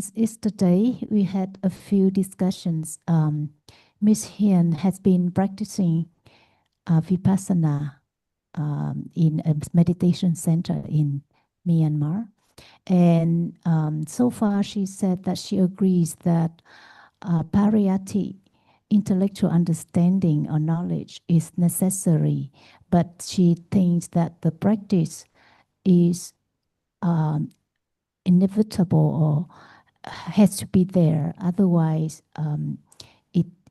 since yesterday, we had a few discussions. Miss Hian has been practicing Vipassana in a meditation center in Myanmar. And so far, she said that she agrees that pariyati, intellectual understanding or knowledge, is necessary, but she thinks that the practice is inevitable or has to be there. Otherwise,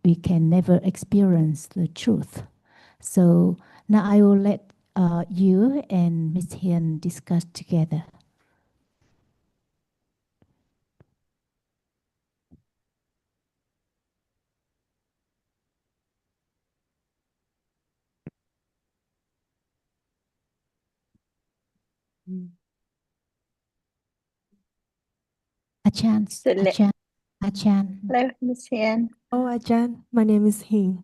we can never experience the truth. So now I will let you and Ms. Hian discuss together. Achan, Achan, Achan. Hello, Ms. Hian. Oh, Ajahn, my name is Hing.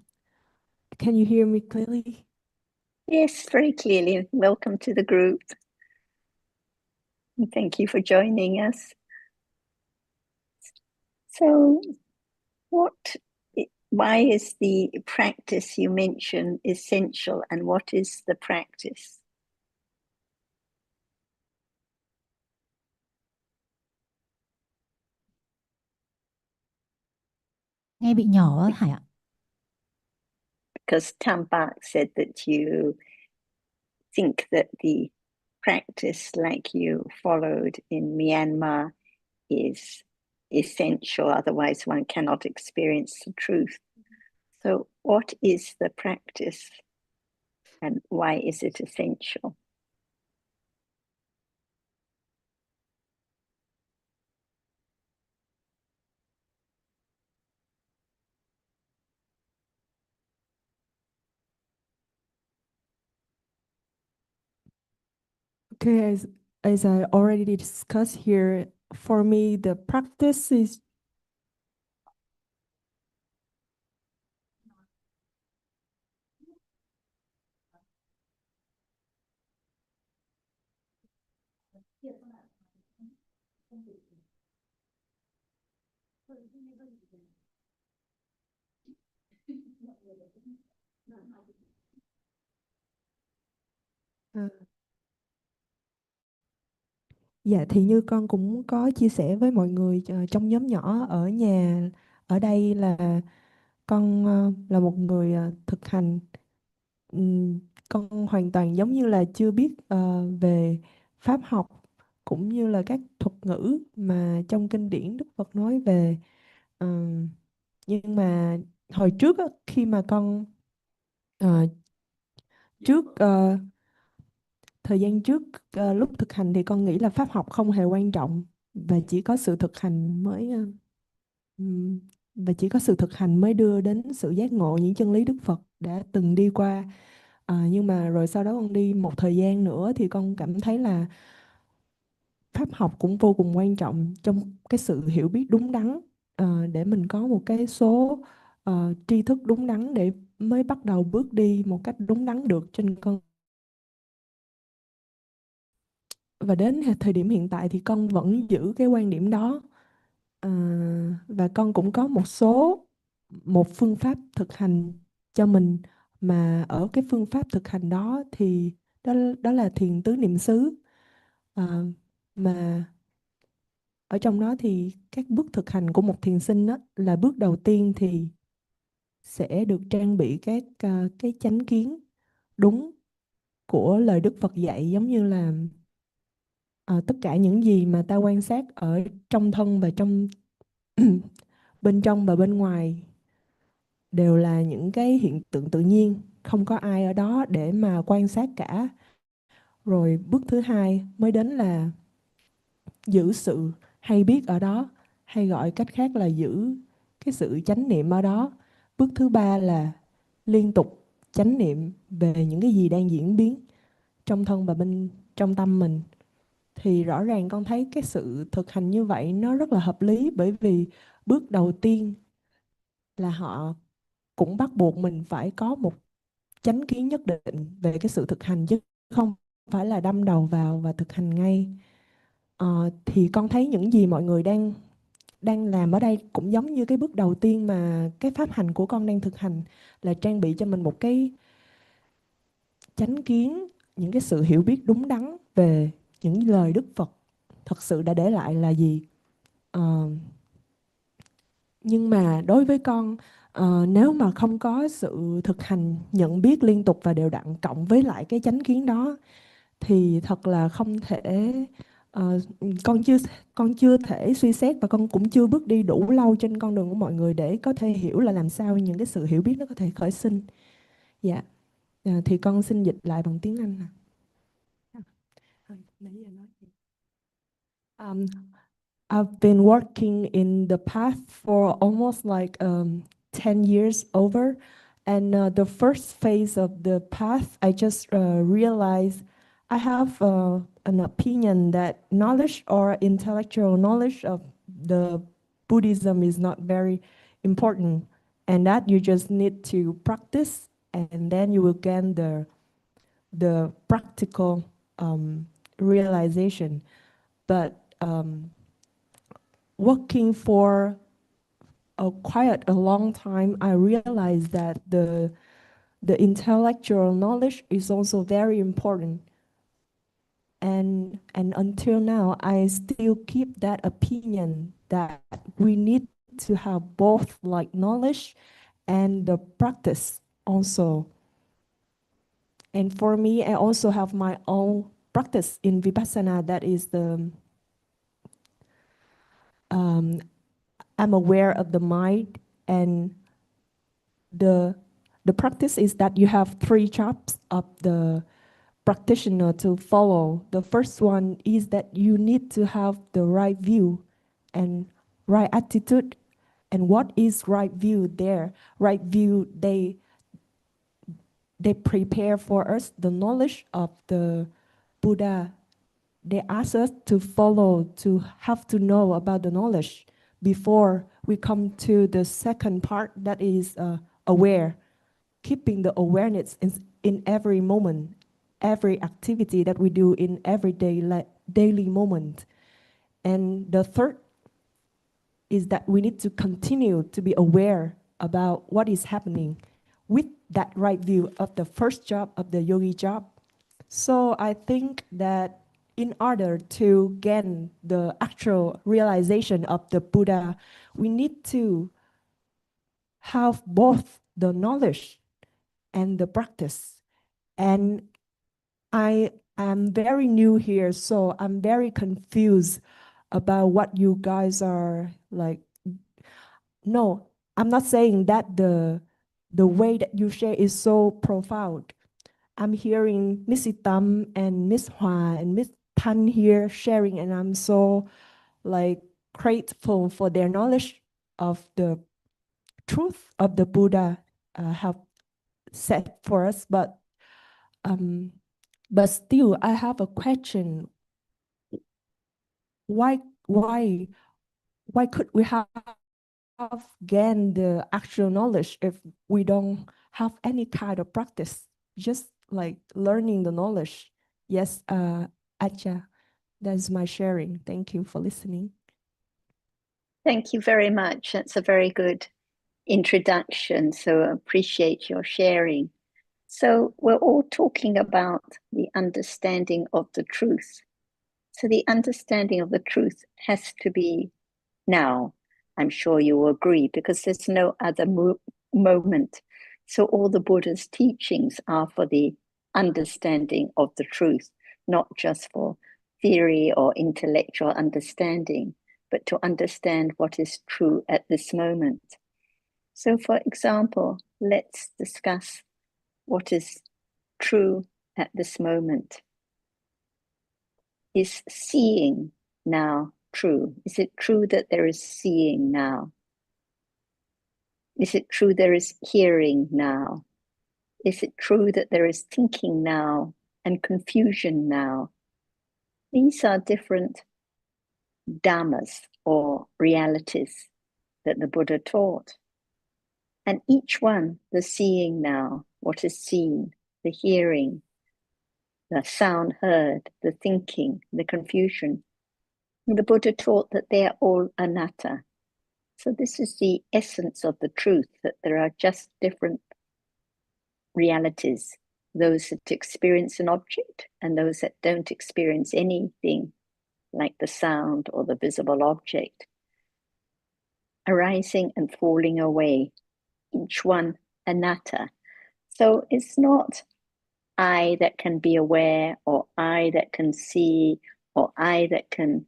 Can you hear me clearly? Yes, very clearly. Welcome to the group. And thank you for joining us. So, why is the practice you mentioned essential, and what is the practice? Nghe bị nhỏ á Hải ạ. Because Tambak said that you think that the practice like you followed in Myanmar is essential, otherwise one cannot experience the truth. So what is the practice and why is it essential? Okay, as I already discussed here, for me, the practice is Dạ thì như con cũng có chia sẻ với mọi người trong nhóm nhỏ ở nhà ở đây là con là một người thực hành. Con hoàn toàn giống như là chưa biết về pháp học cũng như là các thuật ngữ mà trong kinh điển Đức Phật nói về. Nhưng mà hồi trước á, khi mà con ờ, thời gian trước lúc thực hành thì con nghĩ là pháp học không hề quan trọng và chỉ có sự thực hành mới ừm, đưa đến sự giác ngộ những chân lý Đức Phật đã từng đi qua. Nhưng mà rồi sau đó con đi một thời gian nữa thì con cảm thấy là pháp học cũng vô cùng quan trọng trong cái sự hiểu biết đúng đắn, để mình có một cái số tri thức đúng đắn để mới bắt đầu bước đi một cách đúng đắn được trên con. Và đến thời điểm hiện tại thì con vẫn giữ cái quan điểm đó. Và con cũng có một phương pháp thực hành cho mình, mà ở cái phương pháp thực hành đó thì đó là thiền tứ niệm xứ. Mà ở trong đó thì các bước thực hành của một thiền sinh đó là bước đầu tiên thì sẽ được trang bị cái chánh kiến đúng của lời Đức Phật dạy, giống như là tất cả những gì mà ta quan sát ở trong thân và trong bên trong và bên ngoài đều là những cái hiện tượng tự nhiên, không có ai ở đó để mà quan sát cả. Rồi bước thứ hai mới đến là giữ sự hay biết ở đó, hay gọi cách khác là giữ cái sự chánh niệm ở đó. Bước thứ ba là liên tục chánh niệm về những cái gì đang diễn biến trong thân và bên trong tâm mình. Thì rõ ràng con thấy cái sự thực hành như vậy nó rất là hợp lý, bởi vì bước đầu tiên là họ cũng bắt buộc mình phải có một chánh kiến nhất định về cái sự thực hành, chứ không phải là đâm đầu vào và thực hành ngay. Thì con thấy những gì mọi người đang đang làm ở đây cũng giống như cái bước đầu tiên mà cái pháp hành của con đang thực hành, là trang bị cho mình một cái chánh kiến, những cái sự hiểu biết đúng đắn về những lời Đức Phật thật sự đã để lại là gì. Ờ, nhưng mà đối với con, nếu mà không có sự thực hành nhận biết liên tục và đều đặn cộng với lại cái chánh kiến đó thì thật là không thể, ờ, con chưa con chưa thể suy xét, và con cũng chưa bước đi đủ lâu trên con đường của mọi người để có thể hiểu là làm sao những cái sự hiểu biết nó có thể khởi sinh. Dạ. Thì con xin dịch lại bằng tiếng Anh nè. Nãy giờ nói gì? Um, I've been working in the path for almost like 10 years over. And the first phase of the path, I just realized I have an opinion that knowledge or intellectual knowledge of the Buddhism is not very important, and that you just need to practice, and then you will gain the practical realization. But working for quite a long time, I realized that the intellectual knowledge is also very important. And until now, I still keep that opinion that we need to have both like knowledge and the practice also. And for me, I also have my own practice in Vipassana, that is I'm aware of the mind, and the practice is that you have three jobs of the practitioner to follow. The first one is that you need to have the right view and right attitude. And what is right view there? Right view, they prepare for us the knowledge of the Buddha. They ask us to follow, to have to know about the knowledge before we come to the second part, that is aware. Keeping the awareness in every moment, every activity that we do in everyday daily moment. And the third is that we need to continue to be aware about what is happening with that right view of the first job of the yogi job. So I think that in order to gain the actual realization of the Buddha, we need to have both the knowledge and the practice. And I am very new here, so I'm very confused about what you guys are like. No, I'm not saying that the way that you share is so profound. I'm hearing Miss Tam and Miss Hua and Miss Tan here sharing, and I'm so like grateful for their knowledge of the truth of the Buddha have set for us. But still, I have a question. Why could we have gained the actual knowledge if we don't have any kind of practice? Just like learning the knowledge. Yes, Acha, that's my sharing. Thank you for listening. Thank you very much. That's a very good introduction. So I appreciate your sharing. So we're all talking about the understanding of the truth. So the understanding of the truth has to be now. I'm sure you will agree, because there's no other moment. So all the Buddha's teachings are for the understanding of the truth, not just for theory or intellectual understanding, but to understand what is true at this moment. So for example, let's discuss what is true at this moment. Is seeing now true? Is it true that there is seeing now? Is it true there is hearing now? Is it true that there is thinking now and confusion now? These are different dhammas or realities that the Buddha taught. And each one, the seeing now, what is seen, the hearing, the sound heard, the thinking, the confusion, the Buddha taught that they are all anatta. So this is the essence of the truth, that there are just different realities, those that experience an object and those that don't experience anything, like the sound or the visible object, arising and falling away, each one anatta. So it's not I that can be aware, or I that can see, or I that can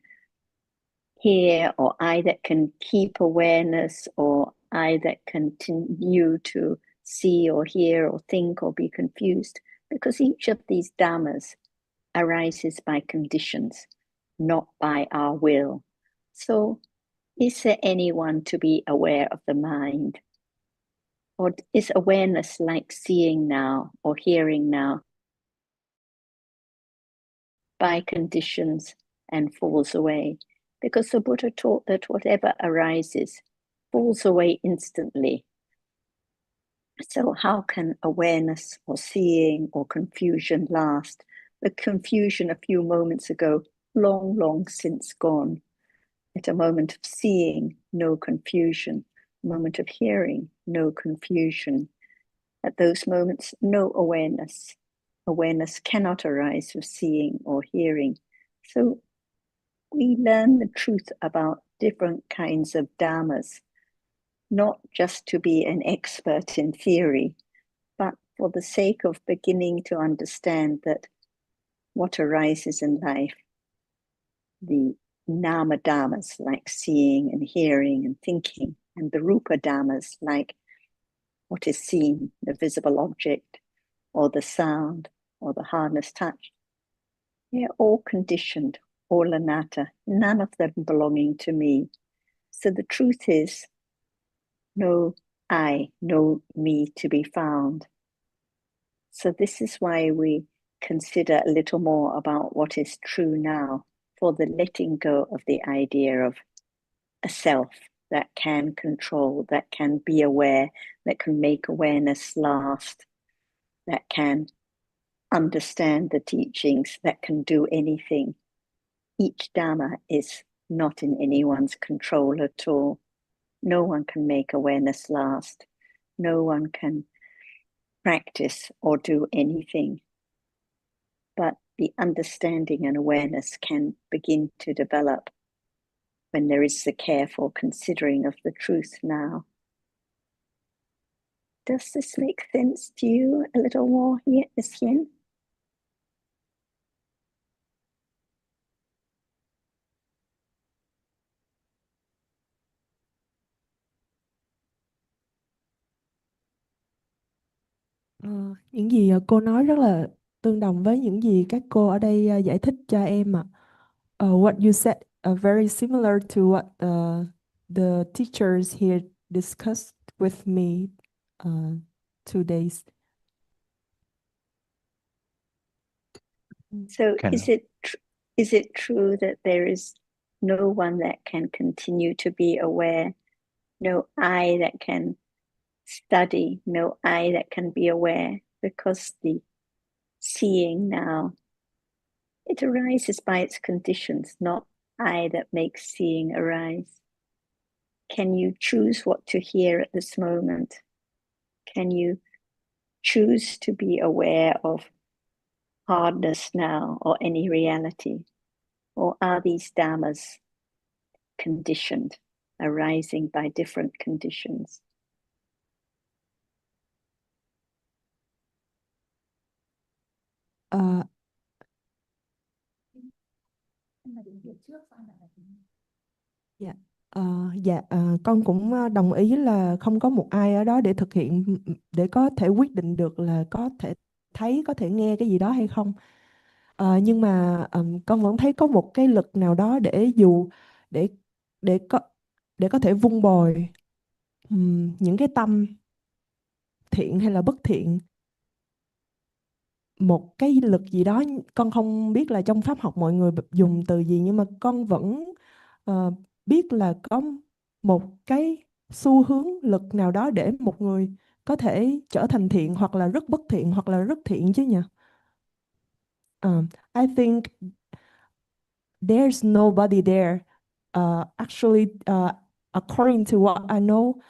hear, or I that can keep awareness, or I that continue to see or hear or think or be confused, because each of these dhammas arises by conditions, not by our will. So is there anyone to be aware of the mind? Or is awareness like seeing now or hearing now by conditions and falls away? Because the Buddha taught that whatever arises falls away instantly. So how can awareness or seeing or confusion last? The confusion a few moments ago, long, long since gone. At a moment of seeing, no confusion. A moment of hearing, no confusion. At those moments, no awareness. Awareness cannot arise of seeing or hearing. So we learn the truth about different kinds of dhammas, not just to be an expert in theory, but for the sake of beginning to understand that what arises in life, the nama dhammas like seeing and hearing and thinking, and the rupa dhammas like what is seen, the visible object, or the sound, or the hardness touch, they're all conditioned, all anatta, none of them belonging to me. So the truth is, no I, no me to be found. So this is why we consider a little more about what is true now, for the letting go of the idea of a self that can control, that can be aware, that can make awareness last, that can understand the teachings, that can do anything. Each Dhamma is not in anyone's control at all. No one can make awareness last. No one can practice or do anything. But the understanding and awareness can begin to develop when there is the careful considering of the truth now. Does this make sense to you a little more here, Miss Yin? Ờ, những gì cô nói rất là tương đồng với những gì các cô ở đây giải thích cho em ạ. What you said very similar to what the teachers here discussed with me 2 days. So Can is it true that there is no one that can continue to be aware, no I that can study, no I that can be aware, because the seeing now, it arises by its conditions, not I that makes seeing arise. Can you choose what to hear at this moment? Can you choose to be aware of hardness now or any reality? Or are these dhammas conditioned, arising by different conditions? Ờ, dạ, con cũng đồng ý là không có một ai ở đó để thực hiện, để có thể quyết định được là có thể thấy, có thể nghe cái gì đó hay không. Nhưng mà con vẫn thấy có một cái lực nào đó để dù để để có để có thể vun bồi những cái tâm thiện hay là bất thiện, một cái lực gì đó. Con không biết là trong pháp học mọi người dùng từ gì, nhưng mà con vẫn biết là có một cái xu hướng lực nào đó để một người có thể trở thành thiện, hoặc là rất bất thiện, hoặc là rất thiện chứ nhỉ. I think there's nobody there actually according to what I know,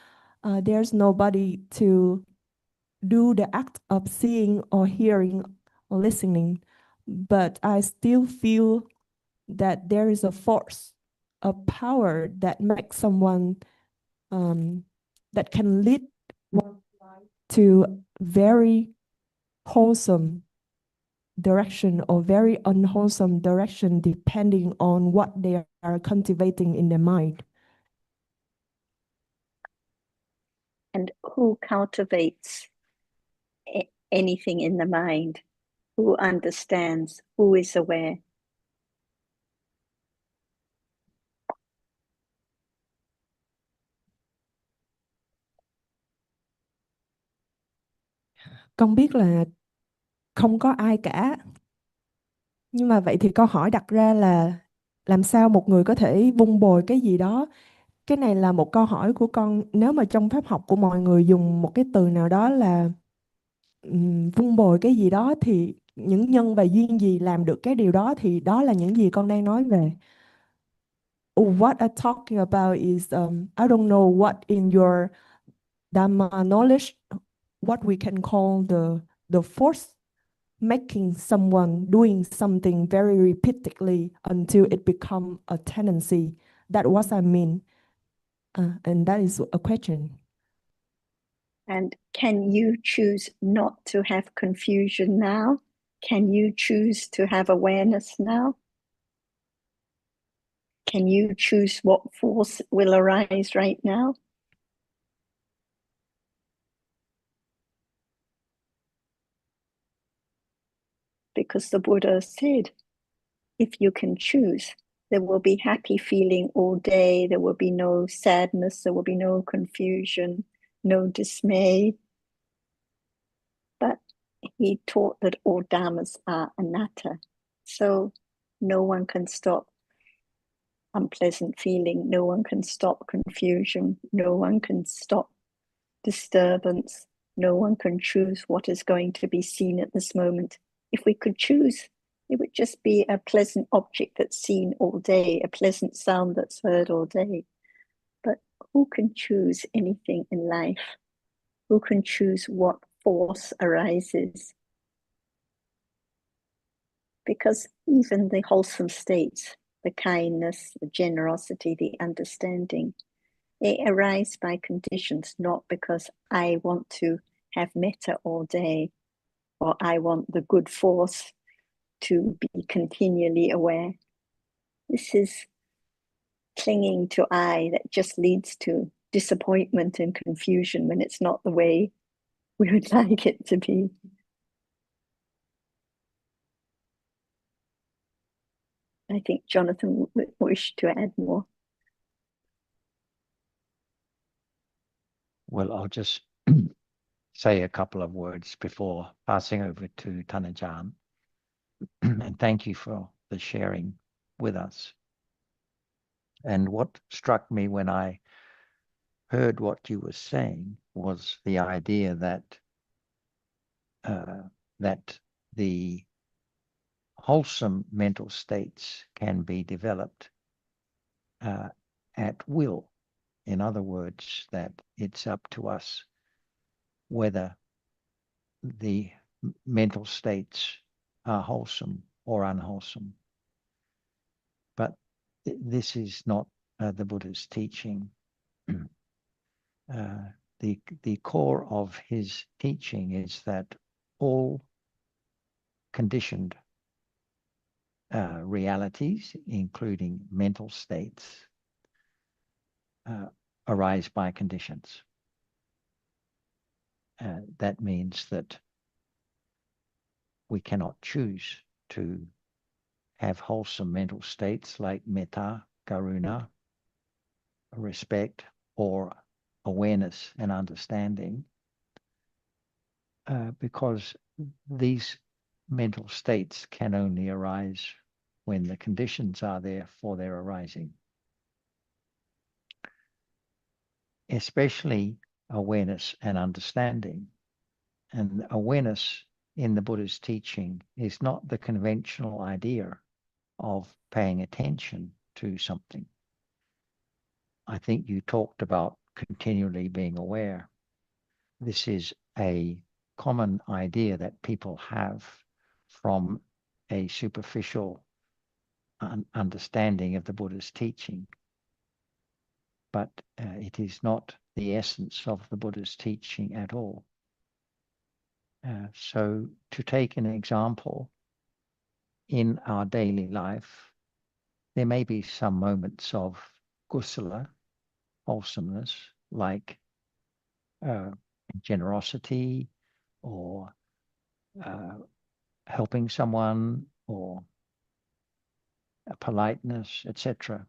there's nobody to do the act of seeing or hearing or listening, but I still feel that there is a force, a power that makes someone that can lead one to very wholesome direction or very unwholesome direction, depending on what they are cultivating in their mind. And who cultivates anything in the mind? Who understands? Who is aware? Con biết là không có ai cả. Nhưng mà vậy thì câu hỏi đặt ra là làm sao một người có thể vun bồi cái gì đó? Cái này là một câu hỏi của con. Nếu mà trong pháp học của mọi người dùng một cái từ nào đó là vun bồi cái gì đó, thì những nhân và duyên gì làm được cái điều đó, thì đó là những gì con đang nói về. What I'm talking about is I don't know what in your Dhamma knowledge, what we can call the force making someone doing something very repeatedly until it become a tendency. That's what I mean. And that is a question. And can you choose not to have confusion now? Can you choose to have awareness now? Can you choose what force will arise right now? Because the Buddha said, if you can choose, there will be happy feeling all day. There will be no sadness. There will be no confusion, no dismay. But he taught that all dhammas are anatta. So no one can stop unpleasant feeling. No one can stop confusion. No one can stop disturbance. No one can choose what is going to be seen at this moment. If we could choose, it would just be a pleasant object that's seen all day, a pleasant sound that's heard all day. But who can choose anything in life? Who can choose what force arises? Because even the wholesome states, the kindness, the generosity, the understanding, they arise by conditions, not because I want to have metta all day, or I want the good force to be continually aware. This is clinging to I that just leads to disappointment and confusion when it's not the way we would like it to be. I think Jonathan would wish to add more. Well, I'll just say a couple of words before passing over to Tanajan. And thank you for the sharing with us. And what struck me when I heard what you were saying was the idea that that the wholesome mental states can be developed at will. In other words, that it's up to us whether the mental states are wholesome or unwholesome. But this is not the Buddha's teaching. The core of his teaching is that all conditioned realities, including mental states, arise by conditions. That means that we cannot choose to have wholesome mental states like metta, karuna, respect, or awareness and understanding, because these mental states can only arise when the conditions are there for their arising. Especially awareness and understanding. And awareness in the Buddha's teaching is not the conventional idea of paying attention to something. I think you talked about continually being aware. This is a common idea that people have from a superficial understanding of the Buddha's teaching. But it is not the essence of the Buddha's teaching at all. So to take an example, in our daily life, there may be some moments of kusala, wholesomeness, like generosity or helping someone or politeness, etc.,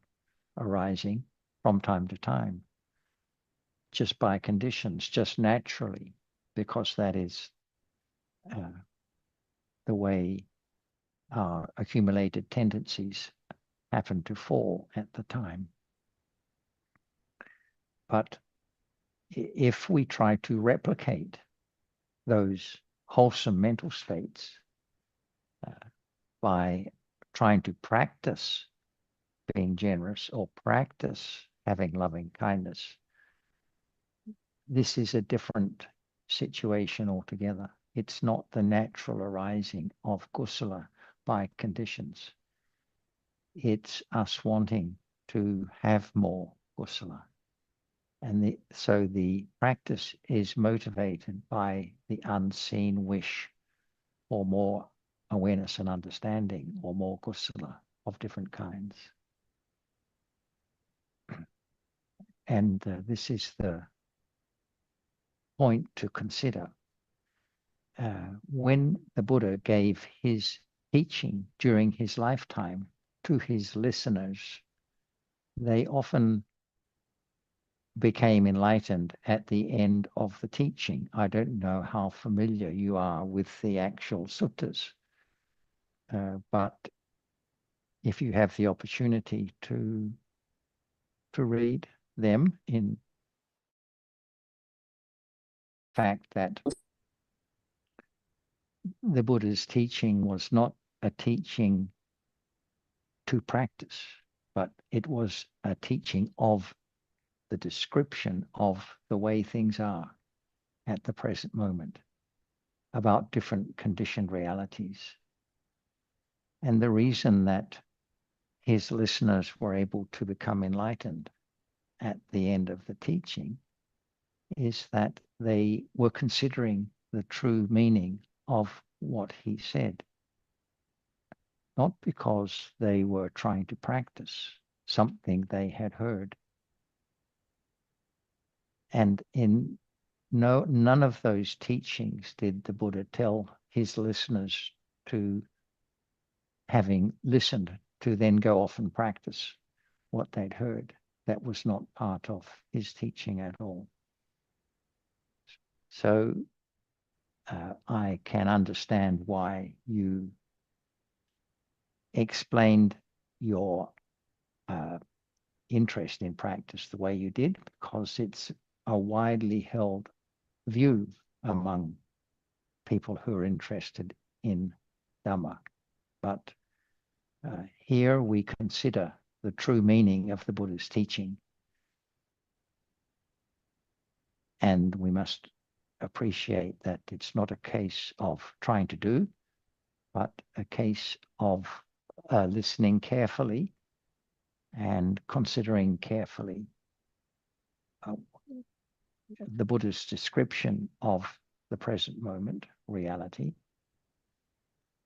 arising from time to time, just by conditions, just naturally, because that is the way our accumulated tendencies happen to fall at the time. But if we try to replicate those wholesome mental states by trying to practice being generous or practice having loving kindness, this is a different situation altogether. It's not the natural arising of kusala by conditions. It's us wanting to have more kusala. And so the practice is motivated by the unseen wish for more awareness and understanding, or more kusala of different kinds. And this is the point to consider. When the Buddha gave his teaching during his lifetime to his listeners, they often became enlightened at the end of the teaching. I don't know how familiar you are with the actual suttas, but if you have the opportunity to read them, in fact that the Buddha's teaching was not a teaching to practice, but it was a teaching of the description of the way things are at the present moment, about different conditioned realities. And the reason that his listeners were able to become enlightened at the end of the teaching is that they were considering the true meaning of what he said, not because they were trying to practice something they had heard. And in none of those teachings did the Buddha tell his listeners to, having listened, to then go off and practice what they'd heard. That was not part of his teaching at all. So I can understand why you explained your interest in practice the way you did, because it's a widely held view among people who are interested in Dhamma. But here we consider the true meaning of the Buddha's teaching, and we must appreciate that it's not a case of trying to do, but a case of listening carefully and considering carefully the Buddha's description of the present moment reality,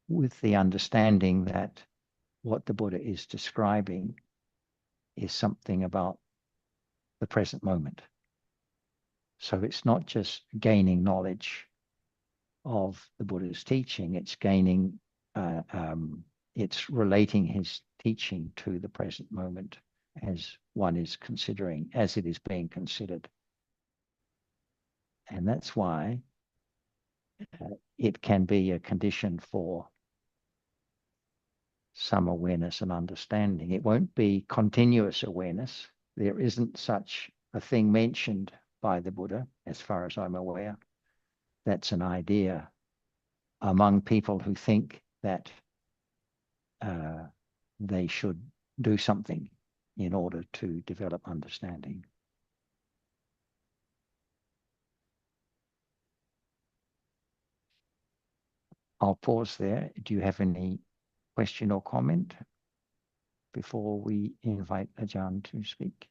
with the understanding that what the Buddha is describing is something about the present moment. So it's not just gaining knowledge of the Buddha's teaching, it's gaining, it's relating his teaching to the present moment as one is considering, as it is being considered. And that's why it can be a condition for some awareness and understanding. It won't be continuous awareness. There isn't such a thing mentioned by the Buddha, as far as I'm aware. That's an idea among people who think that they should do something in order to develop understanding. I'll pause there. Do you have any question or comment before we invite Ajahn to speak?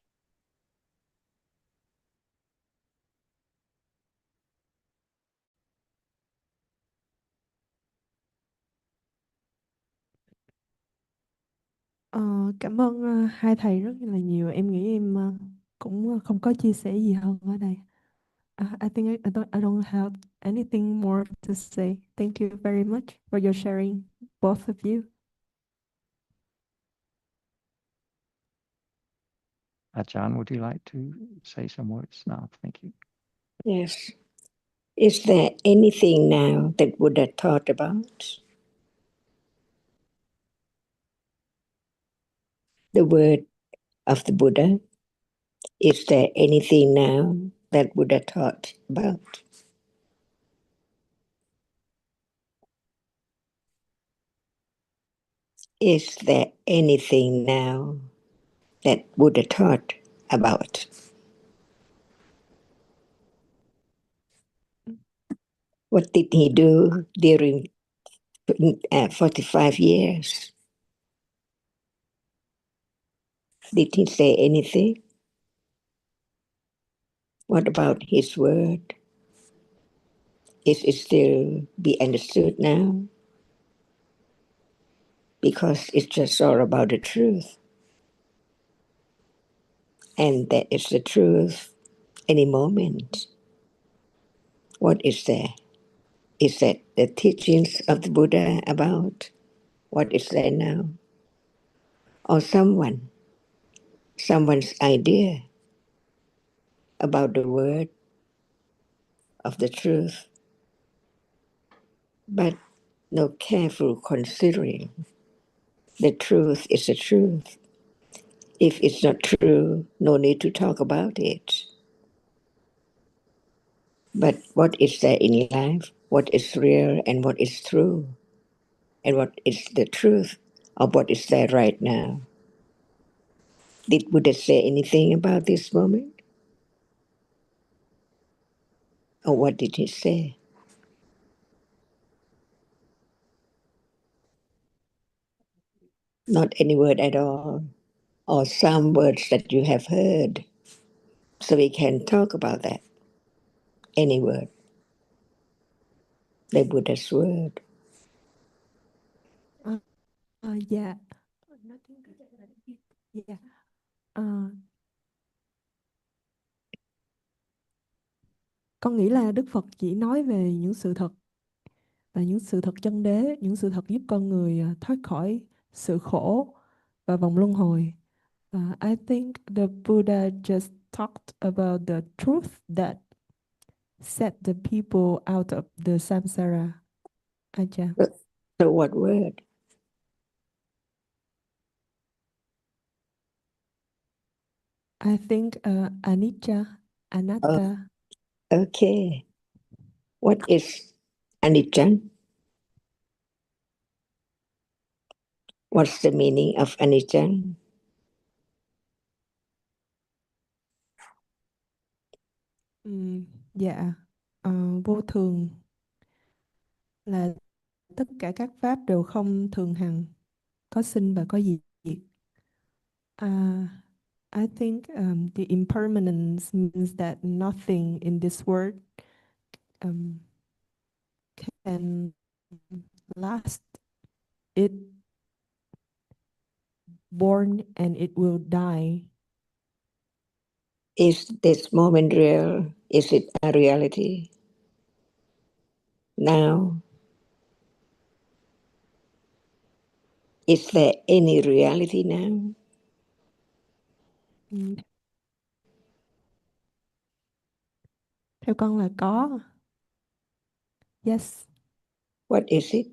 Cảm ơn hai thầy rất là nhiều. Em nghĩ em cũng không có chia sẻ gì hơn ở đây. I think I don't have anything more to say. Thank you very much for your sharing, both of you. Ajahn, would you like to say some words now? Thank you. Yes. Is there anything now that Buddha taught about? The word of the Buddha. Is there anything now that Buddha taught about? Is there anything now that Buddha taught about? What did he do during 45 years? Did he say anything? What about his word? Is it still be understood now? Because it's just all about the truth. And that is the truth any moment. What is there? Is that the teachings of the Buddha about what is there now? Or someone's idea about the word of the truth, but no careful considering. The truth is the truth. If it's not true, no need to talk about it. But what is there in life? What is real and what is true? And what is the truth of what is there right now? Did Buddha say anything about this moment? Or what did he say? Not any word at all, or some words that you have heard. So we can talk about that. Any word, the Buddha's word. Dạ. Dạ. Con nghĩ là Đức Phật chỉ nói về những sự thật và những sự thật chân đế, những sự thật giúp con người thoát khỏi sự khổ và vòng luân hồi. I think the Buddha just talked about the truth that set the people out of the samsara. Acha. So what word? I think anicca, anatta. Okay. What is anicca? What's the meaning of anicca? Dạ, vô thường là tất cả các pháp đều không thường hằng, có sinh và có diệt. I think the impermanence means that nothing in this world can last. It born and it will die. Is this moment real? Is it a reality? Now, is there any reality now? Theo con là có. Yes. What is it?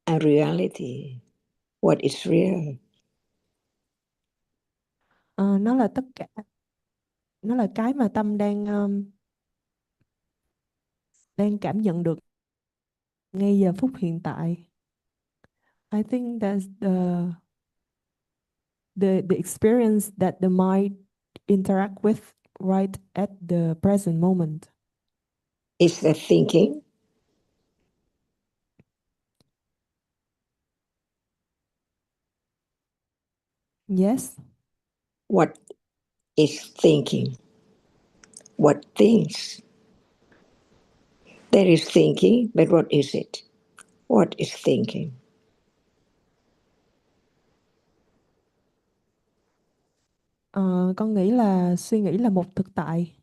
A reality. What is real? Nó là tất cả. Nó là cái mà tâm đang cảm nhận được ngay giờ phút hiện tại. I think that's the experience that the mind interact with right at the present moment. Is that thinking? Yes. What is thinking? What thinks? There is thinking, but what is it? What is thinking? Con nghĩ là suy nghĩ là một thực tại.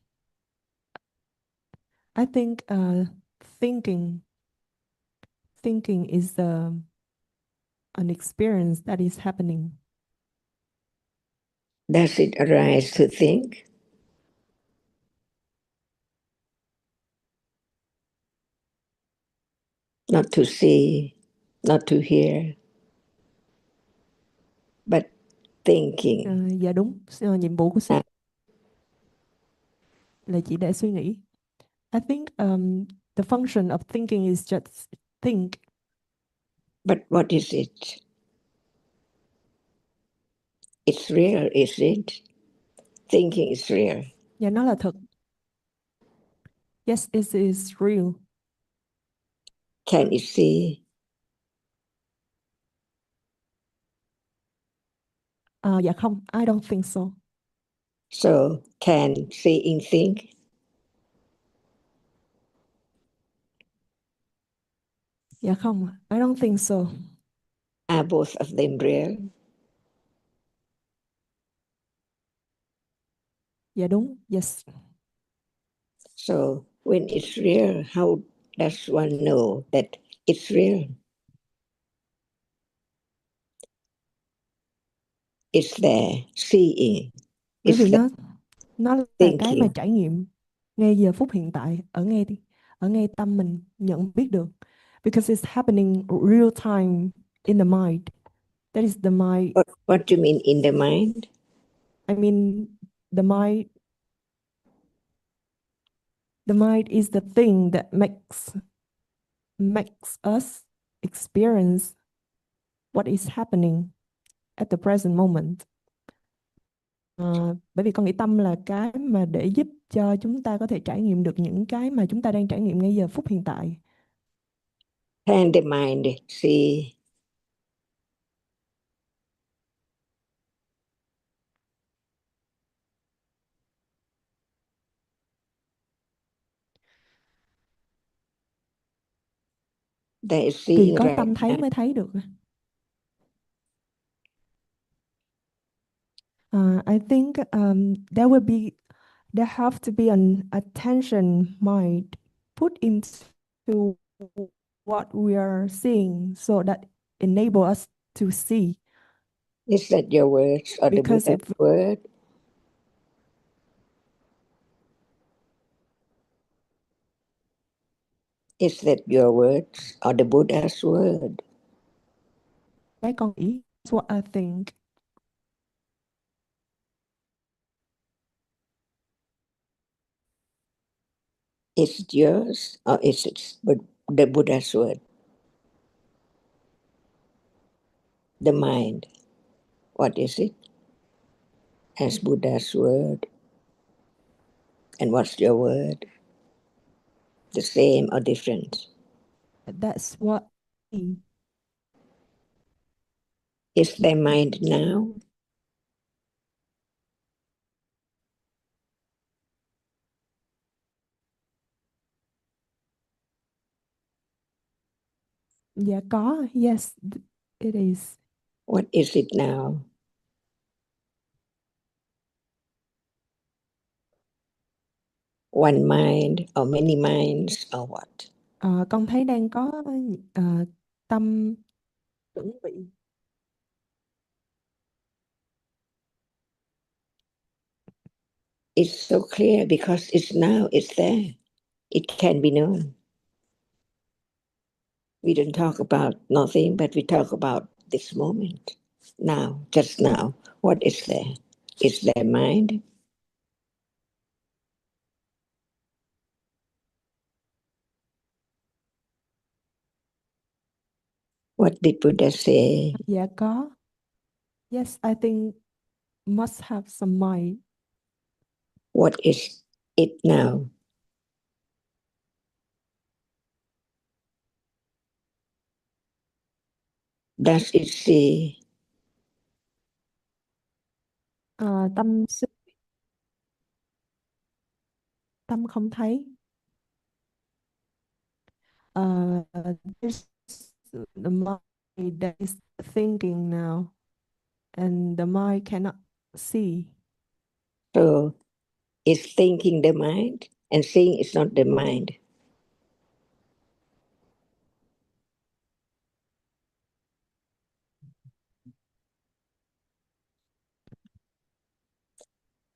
I think thinking is an experience that is happening. Does it arise to think? Not to see, not to hear, but thinking. Dạ đúng, nhiệm vụ của suy là chỉ để suy nghĩ. I think the function of thinking is just think. But what is it? It's real, is it? Thinking is real. Dạ nó là thực. Yes, it is real. Can it see? Dạ không, I don't think so. So can seeing think? Dạ không, I don't think so. Are both of them real? Dạ đúng, yes. So when it's real, how does one know that it's real? It's there, seeing. Bởi It's vì there, nó là cái mà thinking. trải nghiệm ngay giờ phút hiện tại, ở ngay tâm mình nhận biết được. Because it's happening real time in the mind. That is the mind. What do you mean in the mind? I mean, the mind is the thing that makes us experience what is happening at the present moment. Bởi vì con nghĩ tâm là cái mà để giúp cho chúng ta có thể trải nghiệm được những cái mà chúng ta đang trải nghiệm ngay giờ phút hiện tại. Can the mind see? There is Thì seeing có right tâm thấy now. mới thấy được. I think there have to be an attention mind put into what we are seeing so that enable us to see. Is that your words or the Because Buddha's word? Is that your words or the Buddha's word? cái con nghĩ, that's what I think. Is it yours or is it the Buddha's word? The mind, what is it? As Buddha's word. And what's your word? The same or different? That's what Is their mind now? dạ có, yes, it is. What is it now? One mind or many minds or what? Con thấy đang có tâm chuẩn bị. It's so clear because it's now, it's there. It can be known. We don't talk about nothing, but we talk about this moment. Now, just now, what is there? Is there mind? What did Buddha say? Dạ có. Yes, I think must have some mind. What is it now? Does it see? Tâm không thấy. There's the mind that is thinking now, and the mind cannot see. So it's thinking the mind, and seeing is not the mind.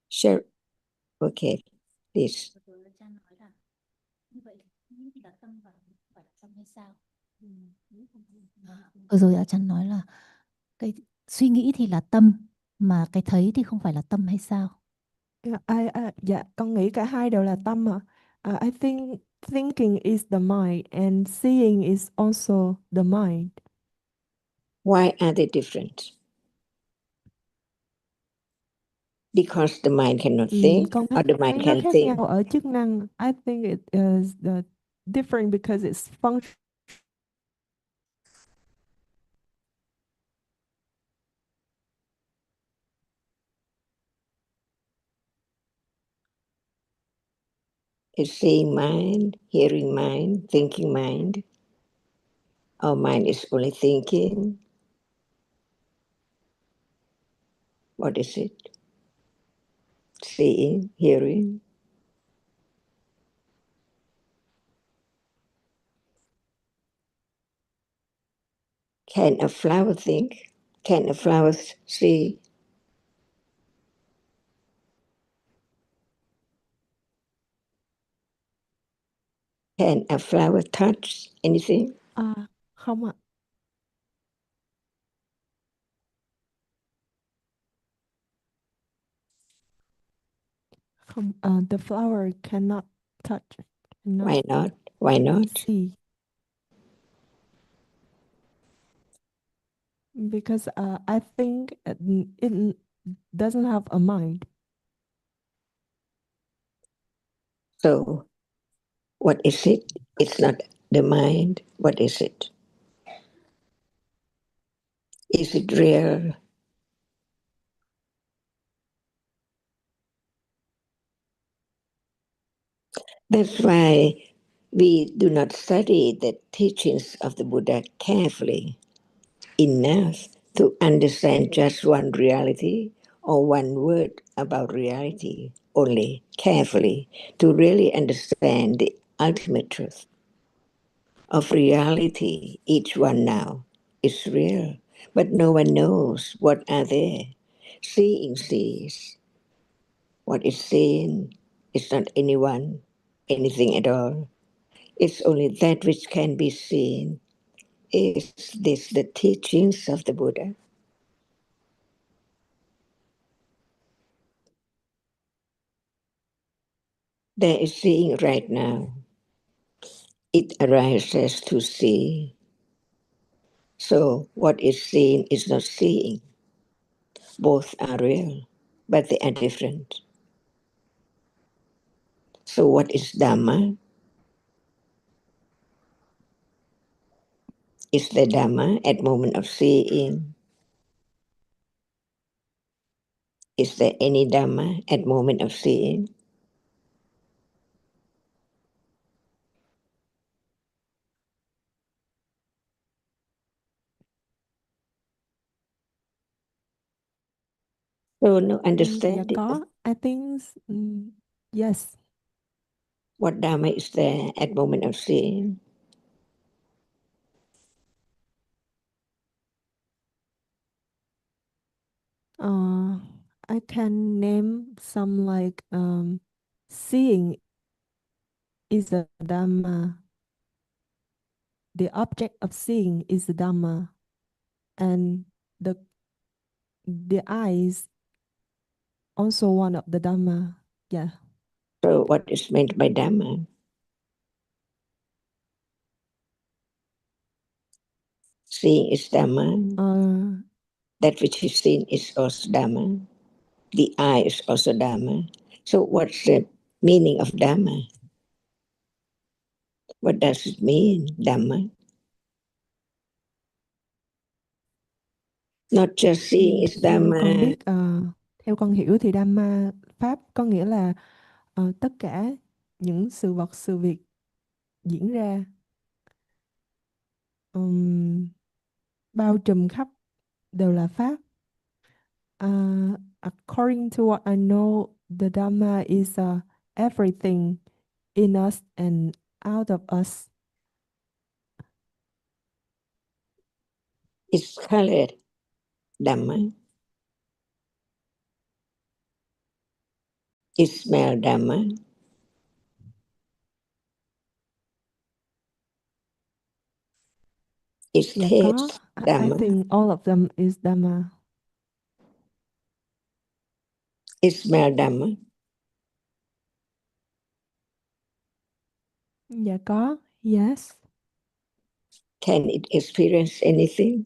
Sure. Okay, please. Vừa rồi Achan nói là cái suy nghĩ thì là tâm, mà cái thấy thì không phải là tâm hay sao? Dạ, con nghĩ cả hai đều là tâm ạ. I think thinking is the mind and seeing is also the mind. Why are they different? Because the mind cannot think, Con or the thấy mind nó can khác think? nhau ở chức năng. I think it is different because it's function. Is seeing mind, hearing mind, thinking mind? Our mind is only thinking. What is it? Seeing, hearing? Can a flower think? Can a flower see? Can a flower touch anything? Không ạ. Không, the flower cannot touch. Why not? Why not? See. Because I think it doesn't have a mind. So, what is it? It's not the mind. What is it? Is it real? That's why we do not study the teachings of the Buddha carefully enough to understand just one reality or one word about reality only carefully to really understand the ultimate truth of reality. Each one now is real, but no one knows what are they. Seeing sees. What is seen is not anyone, anything at all. It's only that which can be seen. Is this the teachings of the Buddha? There is seeing right now. It arises to see. So what is seen is not seeing. Both are real, but they are different. So what is Dhamma? Is the Dhamma at moment of seeing? Is there any Dhamma at moment of seeing? So no Dạ understanding. có. I think yes. What Dhamma is there at moment of seeing? I can name some like seeing is a Dhamma. The object of seeing is the Dhamma, and the eyes also one of the Dhamma. Yeah. So what is meant by Dhamma? Seeing is Dhamma. That which is seen is also Dhamma. The eye is also Dhamma. So what's the meaning of Dhamma? What does it mean, Dhamma? Not just seeing is Theo con Dhamma. biết, theo con hiểu thì Dhamma pháp có nghĩa là tất cả những sự vật sự việc diễn ra, bao trùm khắp đều là pháp. According to what I know, the Dhamma is everything in us and out of us. It's colored Dhamma. It smell Dhamma. It Dạ có. taste I Dhamma. think all of them is Dhamma. It smell Dhamma. Dạ có. Yes. Can it experience anything?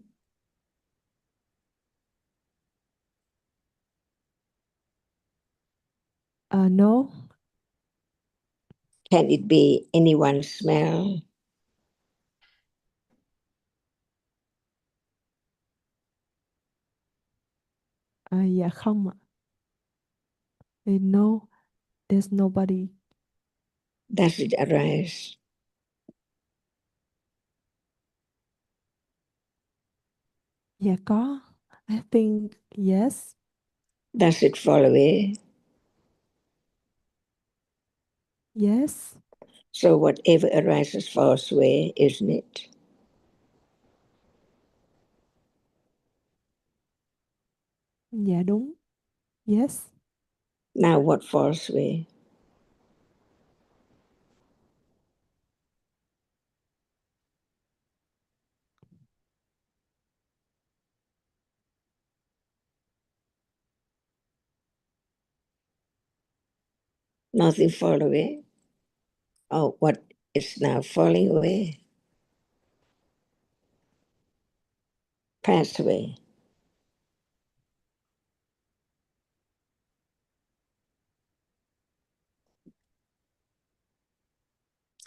No. Can it be anyone's smell? Dạ không ạ. No, there's nobody. Does it arise? Dạ có. I think yes. Does it fall away? Yes. So whatever arises falls away, isn't it? Dạ đúng. Yes. Now what falls away? Nothing fall away? Oh, what is now falling away? Pass away.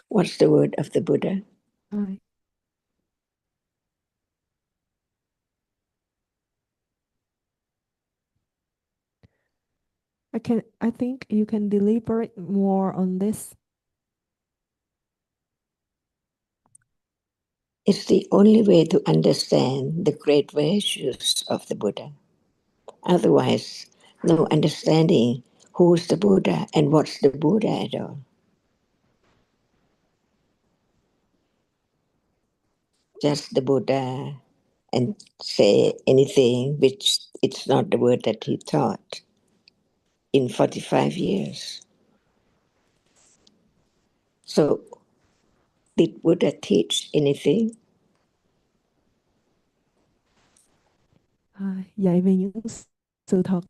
What's the word of the Buddha? I think you can deliberate more on this. It's the only way to understand the great virtues of the Buddha. Otherwise, no understanding who's the Buddha and what's the Buddha at all. Just the Buddha and say anything which it's not the word that he taught in 45 years. So, did Buddha teach anything? Dạy về những sự thật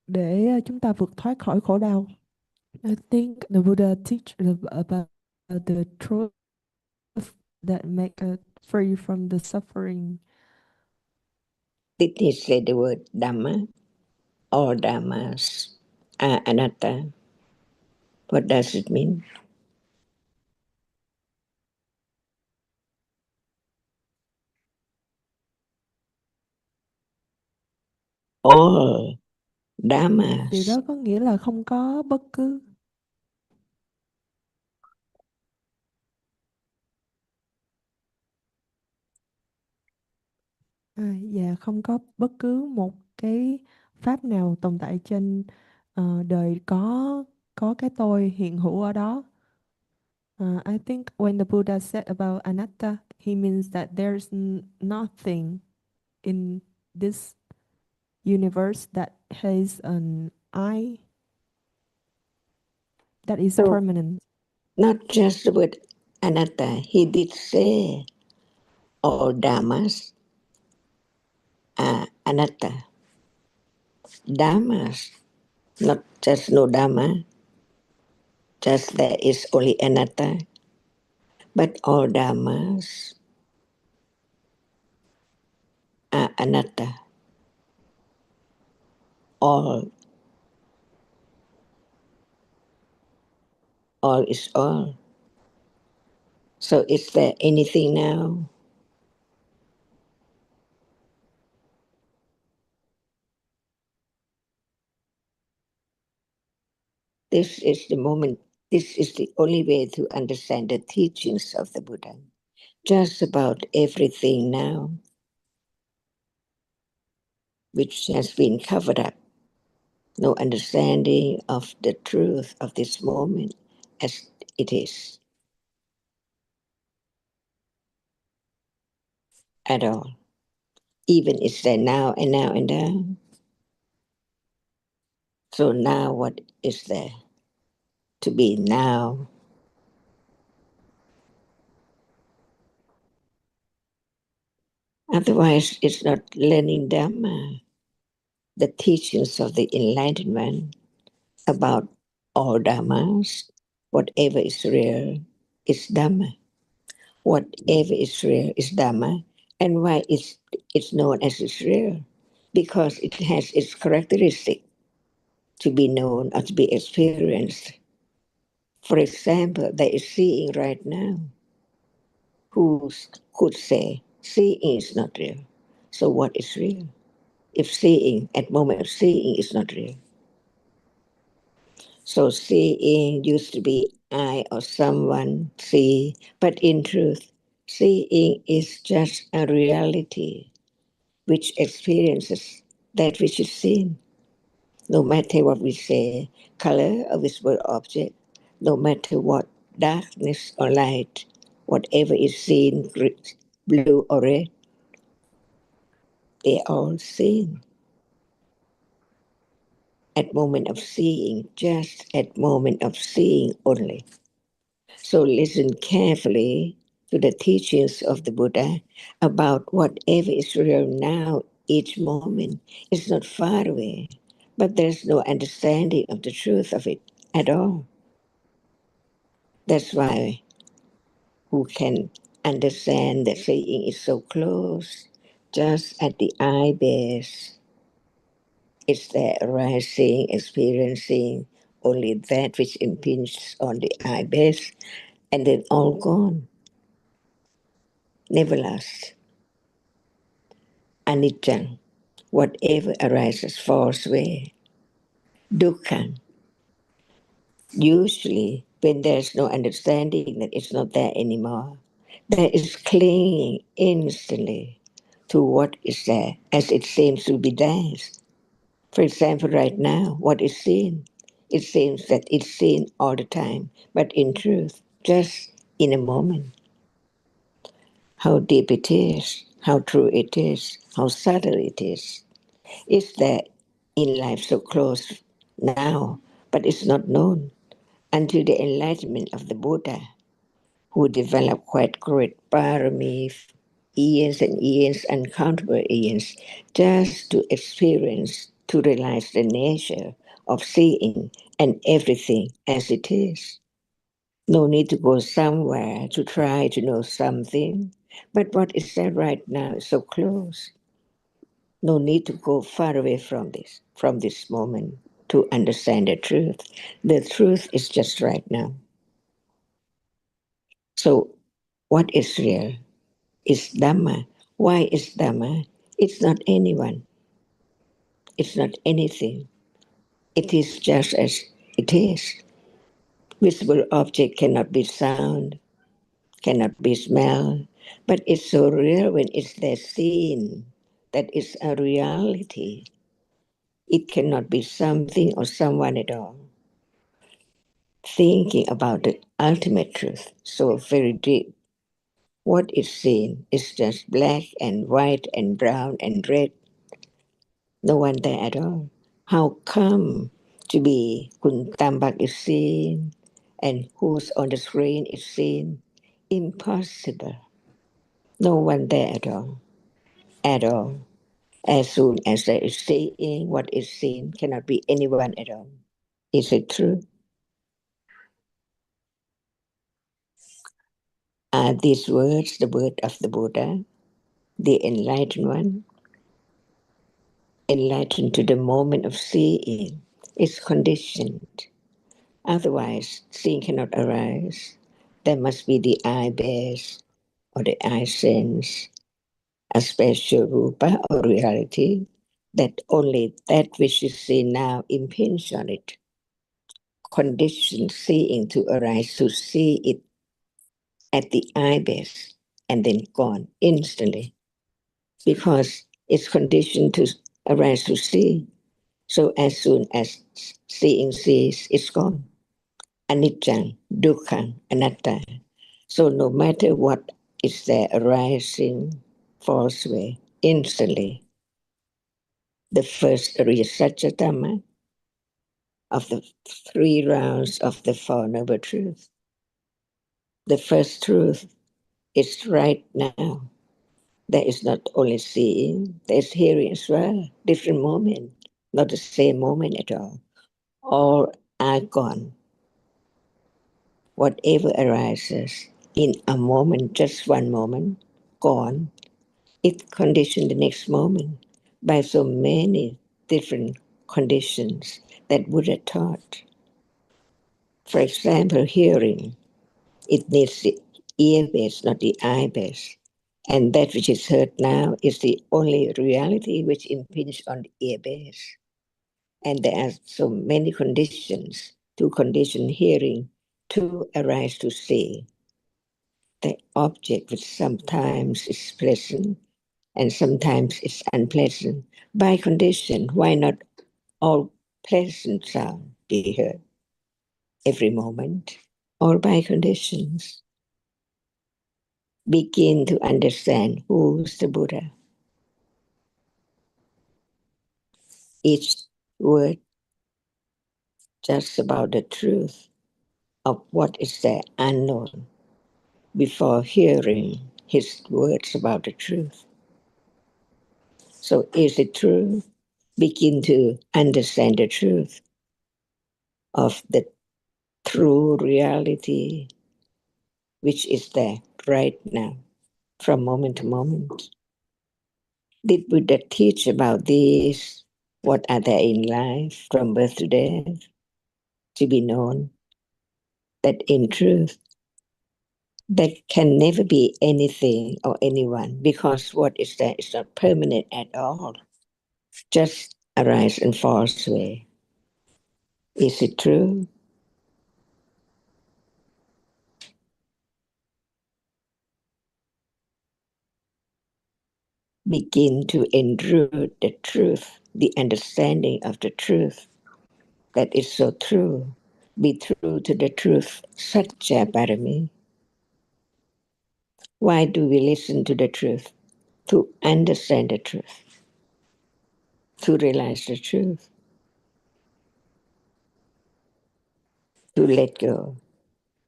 để chúng ta vượt thoát khỏi khổ đau. I think the Buddha teach about the truth that make us free from the suffering. Did he say the word Dhamma? All Dhammas are anatta. What does it mean? All Dhammas. Điều đó có nghĩa là không có bất cứ. Dạ không có bất cứ một cái pháp nào tồn tại trên đời có cái tôi hiện hữu ở đó. I think when the Buddha said about anatta, he means that there's nothing in this universe that has an I that is permanent. Not just the word anatta, he did say all Dhammas are anatta. Dhammas, not just no Dhamma, just there is only anatta, but all Dhammas are anatta. All all is all. So is there anything now? This is the moment, this is the only way to understand the teachings of the Buddha. Just about everything now, which has been covered up. No understanding of the truth of this moment as it is at all. Even it's there now and now and now. So now what is there to be now? Otherwise, it's not learning Dhamma, the teachings of the enlightenment about all Dhammas. Whatever is real is Dhamma. Whatever is real is Dhamma. And why it's known as it's real? Because it has its characteristic to be known or to be experienced. For example, there is seeing right now. Who could say seeing is not real? So what is real? If seeing, at moment of seeing is not real. So seeing used to be I or someone see, but in truth, seeing is just a reality which experiences that which is seen. No matter what we say, color or visible object, no matter what darkness or light, whatever is seen, blue or red, they are all seen. At moment of seeing, just at moment of seeing only. So listen carefully to the teachings of the Buddha about whatever is real now, each moment. It's not far away, but there's no understanding of the truth of it at all. That's why who can understand that seeing is so close, just at the eye base. It's the arising, experiencing only that which impinges on the eye base, and then all gone. Never lasts. Anicca, whatever arises falls away. Dukkha, usually when there's no understanding that it's not there anymore, there is clinging instantly to what is there as it seems to be theirs. For example, right now, what is seen? It seems that it's seen all the time, but in truth, just in a moment. How deep it is, how true it is, how subtle it is there in life so close now, but it's not known until the enlightenment of the Buddha, who developed quite great parami, years and years, uncountable years, just to experience, to realize the nature of seeing and everything as it is. No need to go somewhere to try to know something, but what is there right now is so close. No need to go far away from this moment to understand the truth. The truth is just right now. So what is real is Dhamma. Why is Dhamma? It's not anyone. It's not anything. It is just as it is. Visible object cannot be sound, cannot be smelled, but it's so real when it's there seen that it's a reality. It cannot be something or someone at all. Thinking about the ultimate truth, so very deep. What is seen is just black and white and brown and red. No one there at all. How come to be Kun Tambak is seen and who's on the screen is seen? Impossible. No one there at all. At all. As soon as there is seeing, what is seen cannot be anyone at all. Is it true? Are these words the word of the Buddha, the enlightened one? Enlightened to the moment of seeing is conditioned. Otherwise, seeing cannot arise. There must be the eye base or the eye sense, a special rupa or reality, that only that which is seen now impinge on it. Condition seeing to arise to see it at the eye base and then gone instantly, because it's conditioned to arise to see. So as soon as seeing ceases, it's gone. Anicca, dukkha, anatta. So no matter what is there arising, falls away instantly. The first Dhamma of the 3 rounds of the Four Noble Truths. The first truth is right now. There is not only seeing, there is hearing as well. Different moment, not the same moment at all. All are gone. Whatever arises in a moment, just one moment, gone, it conditioned the next moment by so many different conditions that Buddha taught. For example, hearing, it needs the ear base, not the eye base. And that which is heard now is the only reality which impinges on the ear base. And there are so many conditions to condition hearing to arise to see. The object which sometimes is pleasant and sometimes is unpleasant. By condition, why not all pleasant sound be heard every moment? Or by conditions, begin to understand who's the Buddha. Each word just about the truth of what is there unknown before hearing his words about the truth. So is it true? Begin to understand the truth of the true reality which is there right now, from moment to moment. Did Buddha teach about this? What are there in life from birth to death? To be known that in truth, there can never be anything or anyone, because what is there is not permanent at all. Just arise and falls away. Is it true? Begin to enroot the truth, the understanding of the truth that is so true. Be true to the truth, Satya Parami. Why do we listen to the truth? To understand the truth, to realize the truth, to let go.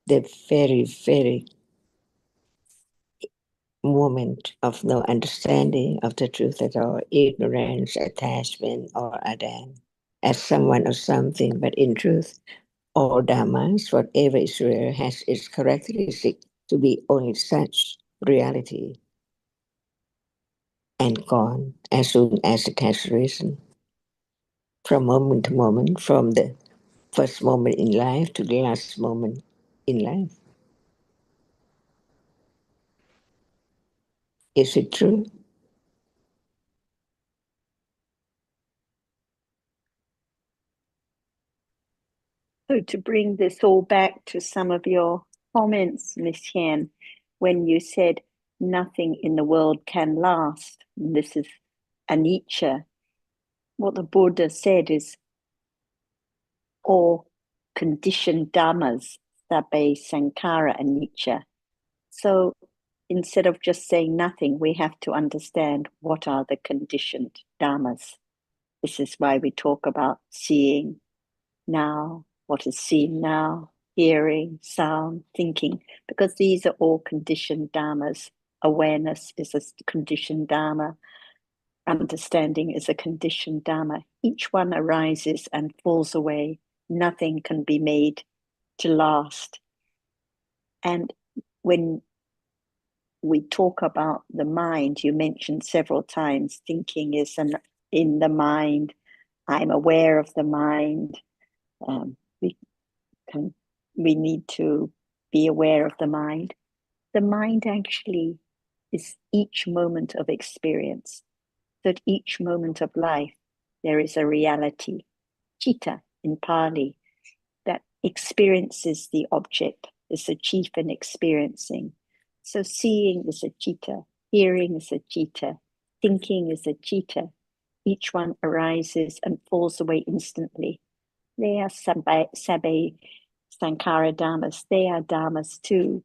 The very, very moment of no understanding of the truth at all, ignorance, attachment, or Adam, as someone or something, but in truth, all Dhammas, whatever is real, has its characteristic to be only such reality, and gone as soon as it has risen. From moment to moment, from the first moment in life to the last moment in life. Is it true? So to bring this all back to some of your comments, Miss Hien, when you said nothing in the world can last, and this is anicca, what the Buddha said is all conditioned dhammas, sabbe sankhara anicca. So instead of just saying nothing, we have to understand what are the conditioned dhammas. This is why we talk about seeing now, what is seen now, hearing, sound, thinking, because these are all conditioned dhammas. Awareness is a conditioned dhamma. Understanding is a conditioned dhamma. Each one arises and falls away. Nothing can be made to last. And when we talk about the mind, you mentioned several times thinking is in the mind. I'm aware of the mind. We we need to be aware of the mind. The mind actually is each moment of experience. So at each moment of life, there is a reality, citta in Pali, that experiences the object, is a chief in experiencing. So seeing is a citta, hearing is a citta, thinking is a citta. Each one arises and falls away instantly. They are sabbe sankhara dhammas. They are dhammas too,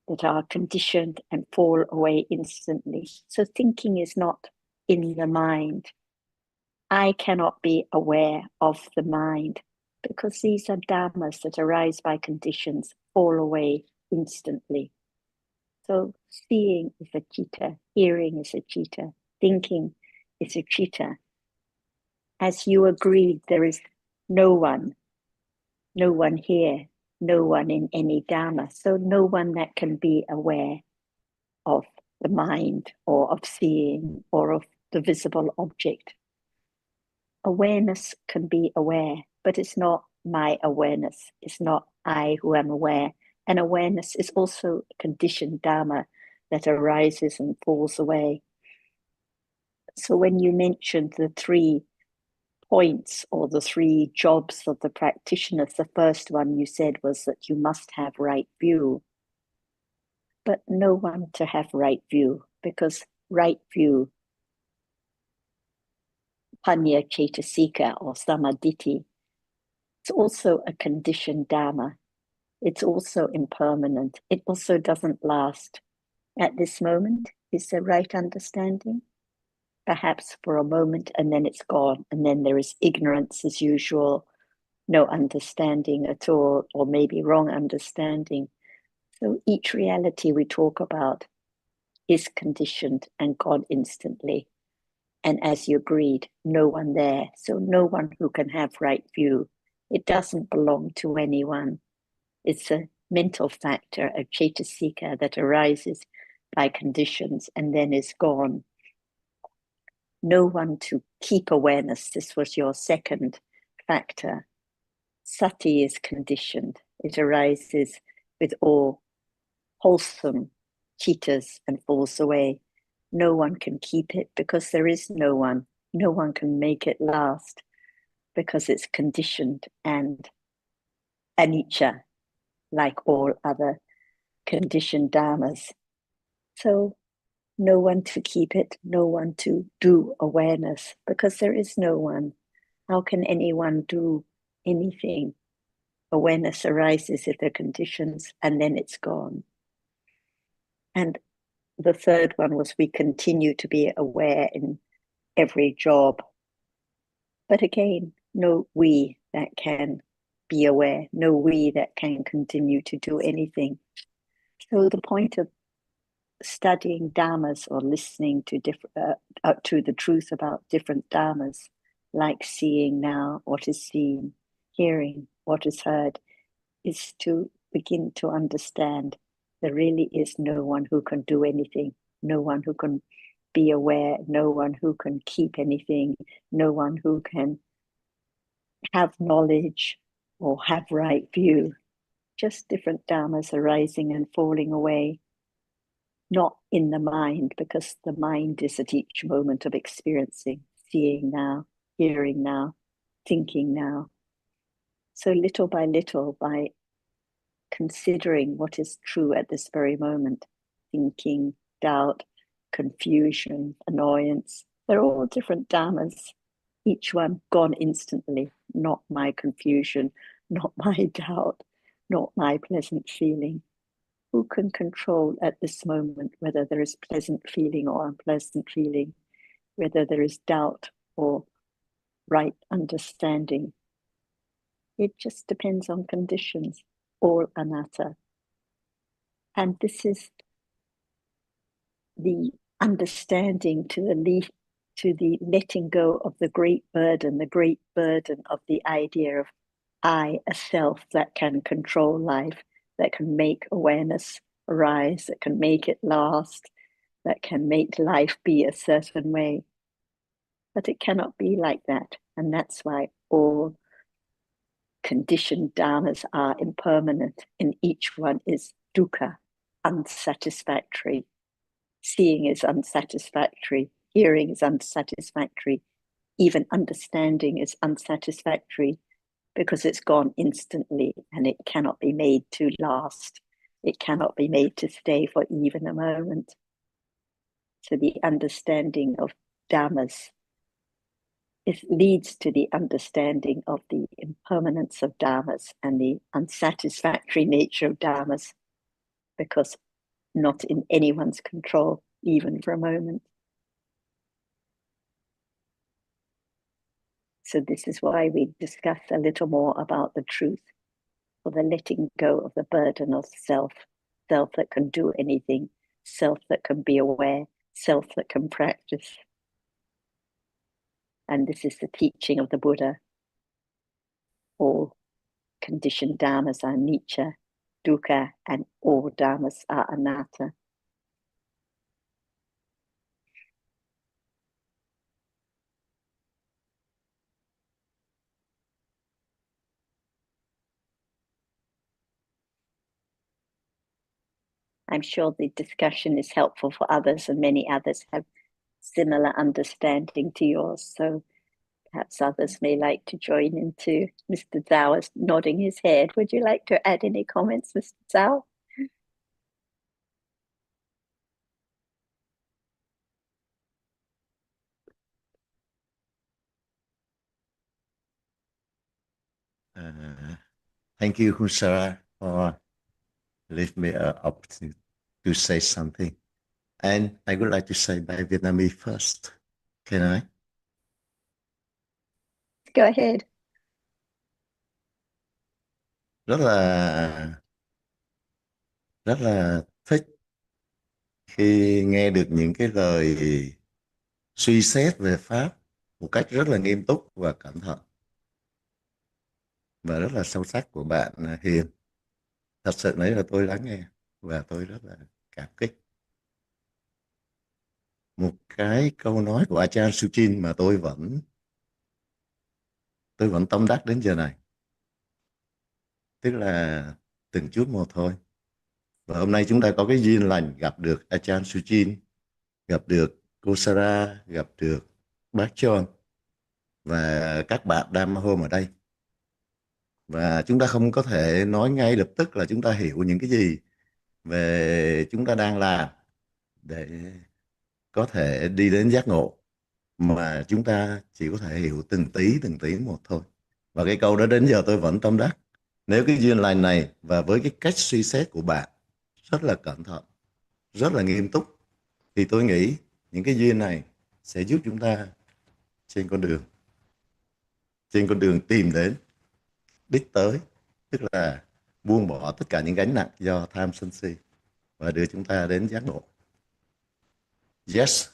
that are conditioned and fall away instantly. So thinking is not in the mind. I cannot be aware of the mind because these are dhammas that arise by conditions, fall away instantly. So seeing is a citta, hearing is a citta, thinking is a citta. As you agreed, there is no one here, no one in any Dhamma, so no one that can be aware of the mind or of seeing or of the visible object. Awareness can be aware, but it's not my awareness. It's not I who am aware. And awareness is also a conditioned Dhamma that arises and falls away. So when you mentioned the 3 points or the 3 jobs of the practitioners, the first one you said was that you must have right view, but no one to have right view, because right view, panya cetasika or samaditi, it's also a conditioned Dhamma. It's also impermanent. It also doesn't last. At this moment, is the right understanding? Perhaps for a moment, and then it's gone, and then there is ignorance as usual, no understanding at all, or maybe wrong understanding. So each reality we talk about is conditioned and gone instantly. And as you agreed, no one there, so no one who can have right view. It doesn't belong to anyone. It's a mental factor, a cetasika that arises by conditions and then is gone. No one to keep awareness. This was your second factor. Sati is conditioned. It arises with all wholesome cittas and falls away. No one can keep it because there is no one. No one can make it last because it's conditioned and anicca, like all other conditioned dhammas. So no one to keep it, no one to do awareness because there is no one. How can anyone do anything? Awareness arises at the conditions and then it's gone. And the third one was we continue to be aware in every job. But again, no we that can be aware, no we that can continue to do anything. So the point of studying dhammas or listening to to the truth about different dhammas, like seeing now what is seen, hearing what is heard, is to begin to understand there really is no one who can do anything, no one who can be aware, no one who can keep anything, no one who can have knowledge or have right view. Just different dhammas arising and falling away, not in the mind, because the mind is at each moment of experiencing, seeing now, hearing now, thinking now. So little by little, by considering what is true at this very moment, thinking, doubt, confusion, annoyance, they're all different dhammas, each one gone instantly, not my confusion, not my doubt, not my pleasant feeling. Who can control at this moment whether there is pleasant feeling or unpleasant feeling, whether there is doubt or right understanding? It just depends on conditions, all anatta. And this is the understanding to the letting go of the great burden of the idea of I, a self that can control life, that can make awareness arise, that can make it last, that can make life be a certain way. But it cannot be like that. And that's why all conditioned dharmas are impermanent, and each one is dukkha, unsatisfactory. Seeing is unsatisfactory, hearing is unsatisfactory, even understanding is unsatisfactory because it's gone instantly and it cannot be made to last. It cannot be made to stay for even a moment. So the understanding of dhammas, it leads to the understanding of the impermanence of dhammas and the unsatisfactory nature of dhammas, because not in anyone's control, even for a moment. So this is why we discuss a little more about the truth, or the letting go of the burden of self, self that can do anything, self that can be aware, self that can practice. And this is the teaching of the Buddha. All conditioned dhammas are anicca, dukkha, and all dhammas are anatta. I'm sure the discussion is helpful for others, and many others have similar understanding to yours. So perhaps others may like to join into Mr. Zhao is nodding his head. Would you like to add any comments, Mr. Zhao? Thank you, Hunsara, for giving me an opportunity to say something. And I would like to say by Vietnamese first. Can I? Go ahead. Rất là thích khi nghe được những cái lời suy xét về Pháp một cách rất là nghiêm túc và cẩn thận và rất là sâu sắc của bạn Hiền. Thật sự đấy là tôi lắng nghe và tôi rất là cảm kích. Một cái câu nói của Ajahn Suchin mà tôi vẫn tâm đắc đến giờ này. Tức là từng chút một thôi. Và hôm nay chúng ta có cái duyên lành gặp được Ajahn Suchin, gặp được cô Sarah, gặp được bác John và các bạn Dhamma Home ở đây. Và chúng ta không có thể nói ngay lập tức là chúng ta hiểu những cái gì về chúng ta đang làm để có thể đi đến giác ngộ, mà chúng ta chỉ có thể hiểu từng tí một thôi. Và cái câu đó đến giờ tôi vẫn tâm đắc. Nếu cái duyên lành này và với cái cách suy xét của bạn rất là cẩn thận, rất là nghiêm túc, thì tôi nghĩ những cái duyên này sẽ giúp chúng ta trên con đường tìm đến đích tới, tức là buông bỏ tất cả những gánh nặng do tham sân si và đưa chúng ta đến giác ngộ. Yes,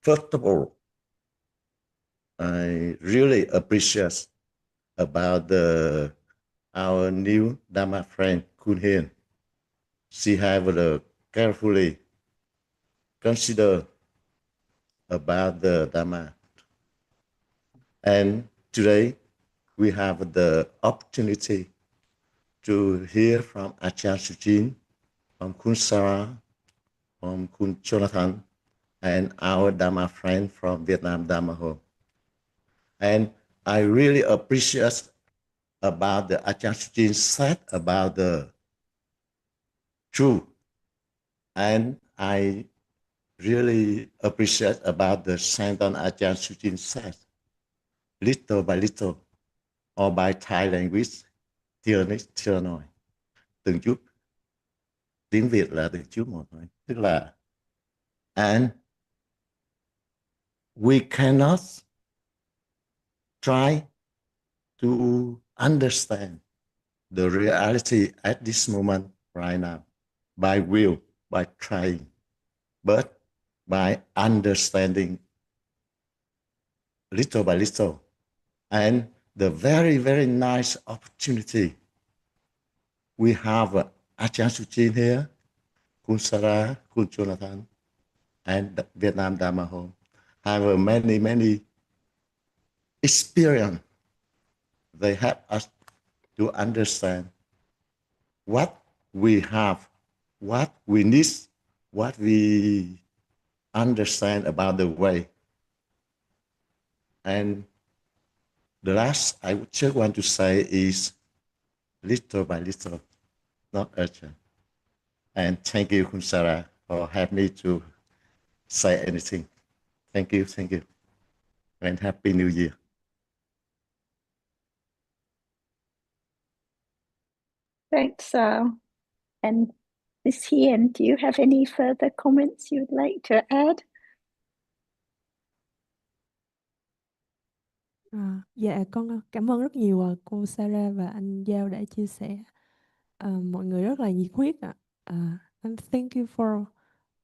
first of all, I really appreciate about our new Dhamma friend Kun Hiền. She have carefully consider about the Dhamma. And today we have the opportunity to hear from Ajahn Suchin, from Kun Sarah, from Kun Jonathan, and our Dhamma friend from Vietnam Dhamma Home. And I really appreciate about the Ajahn Suchin said about the truth. And I really appreciate about the sentence Ajahn Suchin said, little by little, or by Thai language, tyranny. Từng chút. Tiếng Việt là từng chút một thôi. Tức là, and we cannot try to understand the reality at this moment right now by will, by trying, but by understanding little by little. And the very, very nice opportunity we have Ajahn Suchin here, Kun Sarah, Kun Jonathan, and Vietnam Dhamma Home have many, many experience. They help us to understand what we have, what we need, what we understand about the way. And the last I just want to say is little by little, not urgent. And thank you, Khun Sarah, for having me to say anything. Thank you, and Happy New Year. Thanks, Sal. And Miss Hien, do you have any further comments you'd like to add? Dạ con cảm ơn rất nhiều cô Sarah và anh Giao đã chia sẻ. Mọi người rất là nhiệt huyết ạ. And thank you for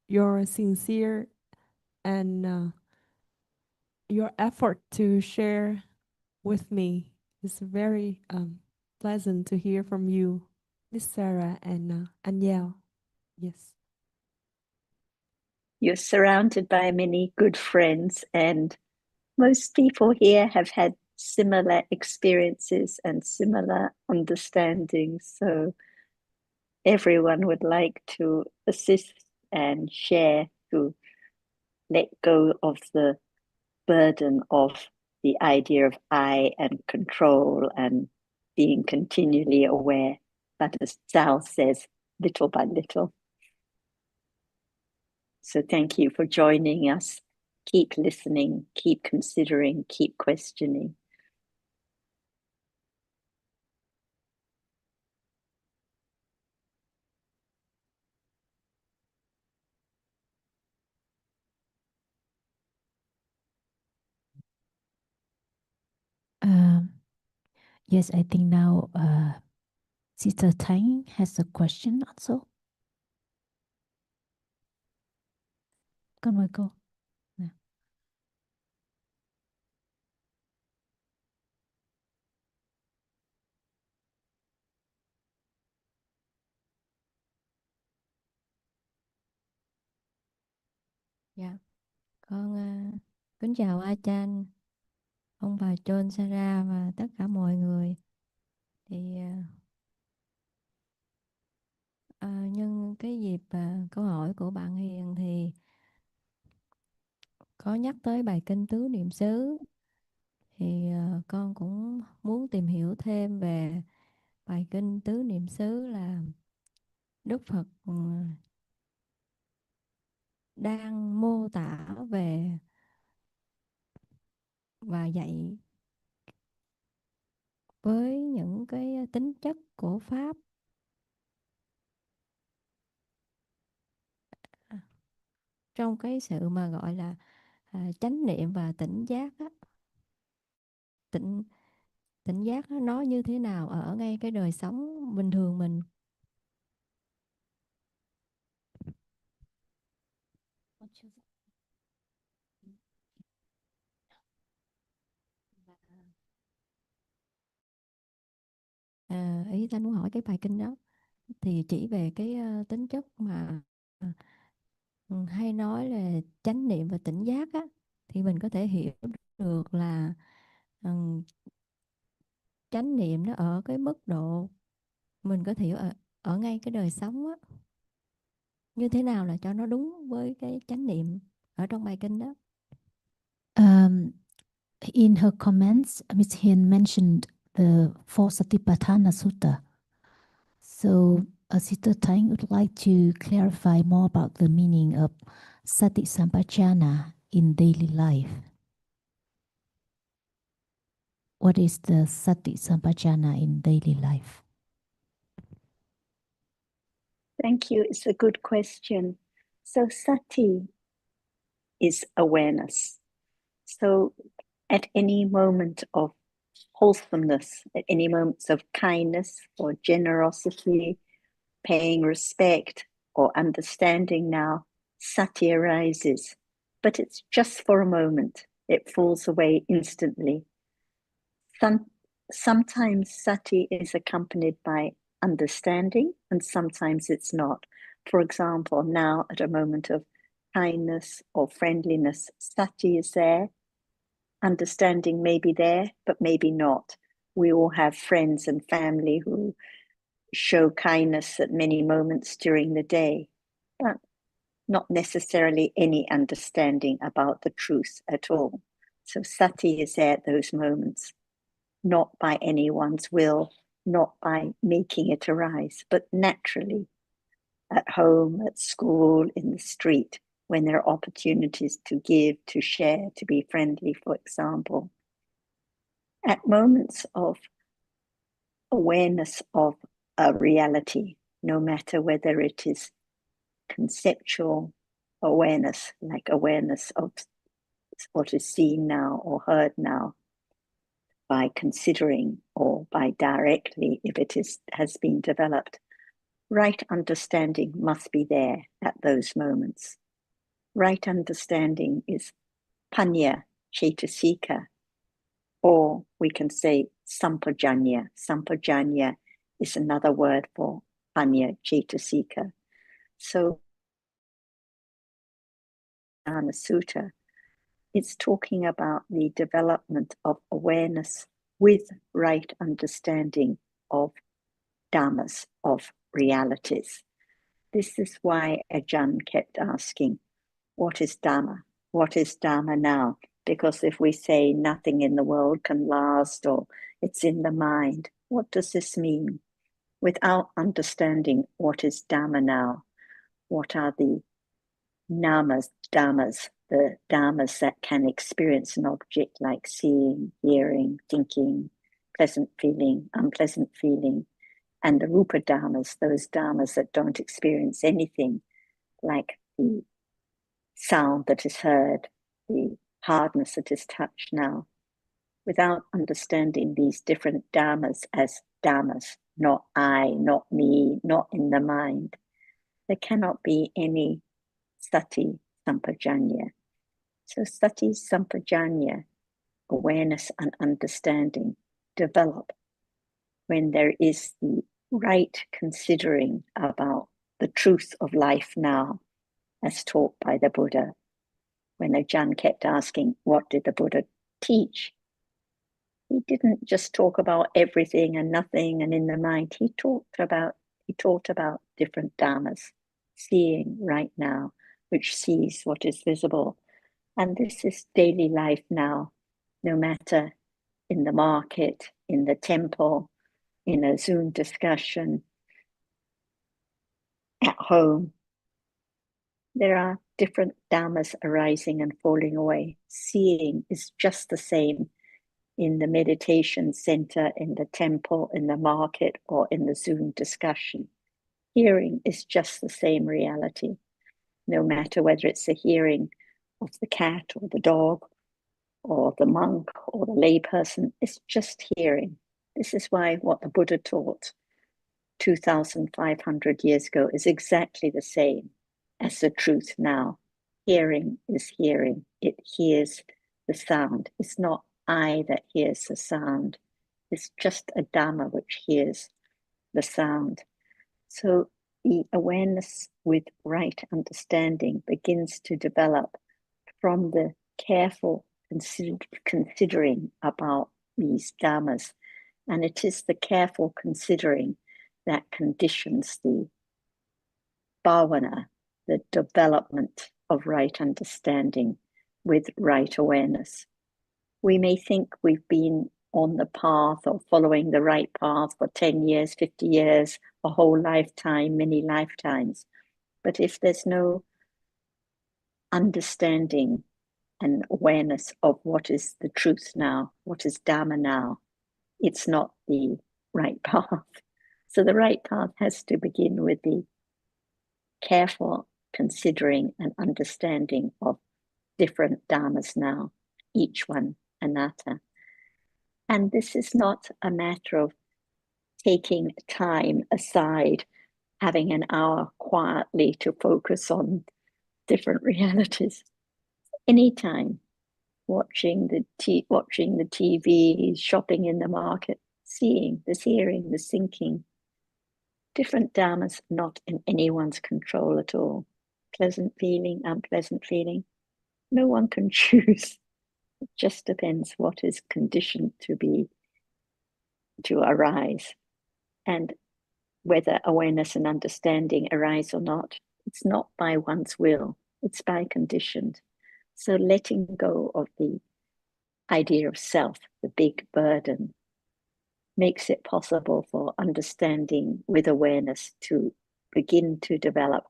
your sincere and your effort to share with me. It's very pleasant to hear from you, Miss Sarah and anh Giao. Yes. You're surrounded by many good friends, and most people here have had similar experiences and similar understandings. So everyone would like to assist and share to let go of the burden of the idea of I and control and being continually aware. But as Sal says, little by little. So thank you for joining us. Keep listening, keep considering, keep questioning. Yes, I think now Sister Tang has a question also. Con mời cô. Dạ, con kính chào A Chan, ông bà Chon Sarah và tất cả mọi người. Thì nhân cái dịp câu hỏi của bạn Hiền thì có nhắc tới bài kinh tứ niệm xứ, thì con cũng muốn tìm hiểu thêm về bài kinh tứ niệm xứ là Đức Phật đang mô tả về và dạy với những cái tính chất của Pháp trong cái sự mà gọi là chánh niệm và tỉnh giác á. Tỉnh giác nó như thế nào ở ngay cái đời sống bình thường mình. Ý ta muốn hỏi cái bài kinh đó thì chỉ về cái tính chất mà hay nói là chánh niệm và tỉnh giác á, thì mình có thể hiểu được là chánh niệm nó ở cái mức độ mình có thể ở ngay cái đời sống á, như thế nào là cho nó đúng với cái chánh niệm ở trong bài kinh đó. In her comments, Ms. Hiền mentioned the four Satipatthana Sutta. So Sister Tang would like to clarify more about the meaning of Sati Sampajana in daily life. What is the Sati Sampajana in daily life? Thank you. It's a good question. So sati is awareness. So at any moment of wholesomeness, at any moments of kindness or generosity, paying respect or understanding now, sati arises. But it's just for a moment. It falls away instantly. Sometimes sati is accompanied by understanding, and sometimes it's not. For example, now at a moment of kindness or friendliness, sati is there. Understanding may be there, but maybe not. We all have friends and family who show kindness at many moments during the day, but not necessarily any understanding about the truth at all. So sati is there at those moments, not by anyone's will, not by making it arise, but naturally, at home, at school, in the street, when there are opportunities to give, to share, to be friendly, for example. At moments of awareness of a reality, no matter whether it is conceptual awareness, like awareness of what is seen now or heard now, by considering or by directly, if it has been developed, right understanding must be there at those moments. Right understanding is panya, cetasika, or we can say sampajanya. Sampajanya is another word for panya, cetasika. So, Dhamma Sutta, it's talking about the development of awareness with right understanding of dhammas, of realities. This is why Ajahn kept asking, what is Dhamma? What is Dhamma now? Because if we say nothing in the world can last, or it's in the mind, what does this mean? Without understanding what is Dhamma now, what are the namas, dhammas, the dhammas that can experience an object like seeing, hearing, thinking, pleasant feeling, unpleasant feeling, and the rupa dhammas, those dhammas that don't experience anything, like the sound that is heard, the hardness that is touched now. Without understanding these different dhammas as dhammas, not I, not me, not in the mind, there cannot be any sati sampajanya. So sati sampajanya, awareness and understanding, develop when there is the right considering about the truth of life now, as taught by the Buddha. When Ajahn kept asking, what did the Buddha teach? He didn't just talk about everything and nothing and in the mind. He taught about different dhammas, seeing right now, which sees what is visible. And this is daily life now, no matter in the market, in the temple, in a Zoom discussion, at home. There are different dhammas arising and falling away. Seeing is just the same in the meditation center, in the temple, in the market, or in the Zoom discussion. Hearing is just the same reality, no matter whether it's the hearing of the cat or the dog or the monk or the layperson. It's just hearing. This is why what the Buddha taught 2,500 years ago is exactly the same as the truth now. Hearing is hearing. It hears the sound. It's not I that hears the sound. It's just a Dhamma which hears the sound. So the awareness with right understanding begins to develop from the careful considering about these Dhammas. And it is the careful considering that conditions the bhavana, the development of right understanding with right awareness. We may think we've been on the path or following the right path for 10 years, 50 years, a whole lifetime, many lifetimes. But if there's no understanding and awareness of what is the truth now, what is Dhamma now, it's not the right path. So the right path has to begin with the careful considering and understanding of different dhammas now, each one anatta. And this is not a matter of taking time aside, having an hour quietly to focus on different realities. Anytime, watching the TV, shopping in the market, seeing, this hearing, this thinking, different dhammas not in anyone's control at all. Pleasant feeling, unpleasant feeling. No one can choose. It just depends what is conditioned to be to arise. And whether awareness and understanding arise or not, it's not by one's will, it's by conditions. So letting go of the idea of self, the big burden, makes it possible for understanding with awareness to begin to develop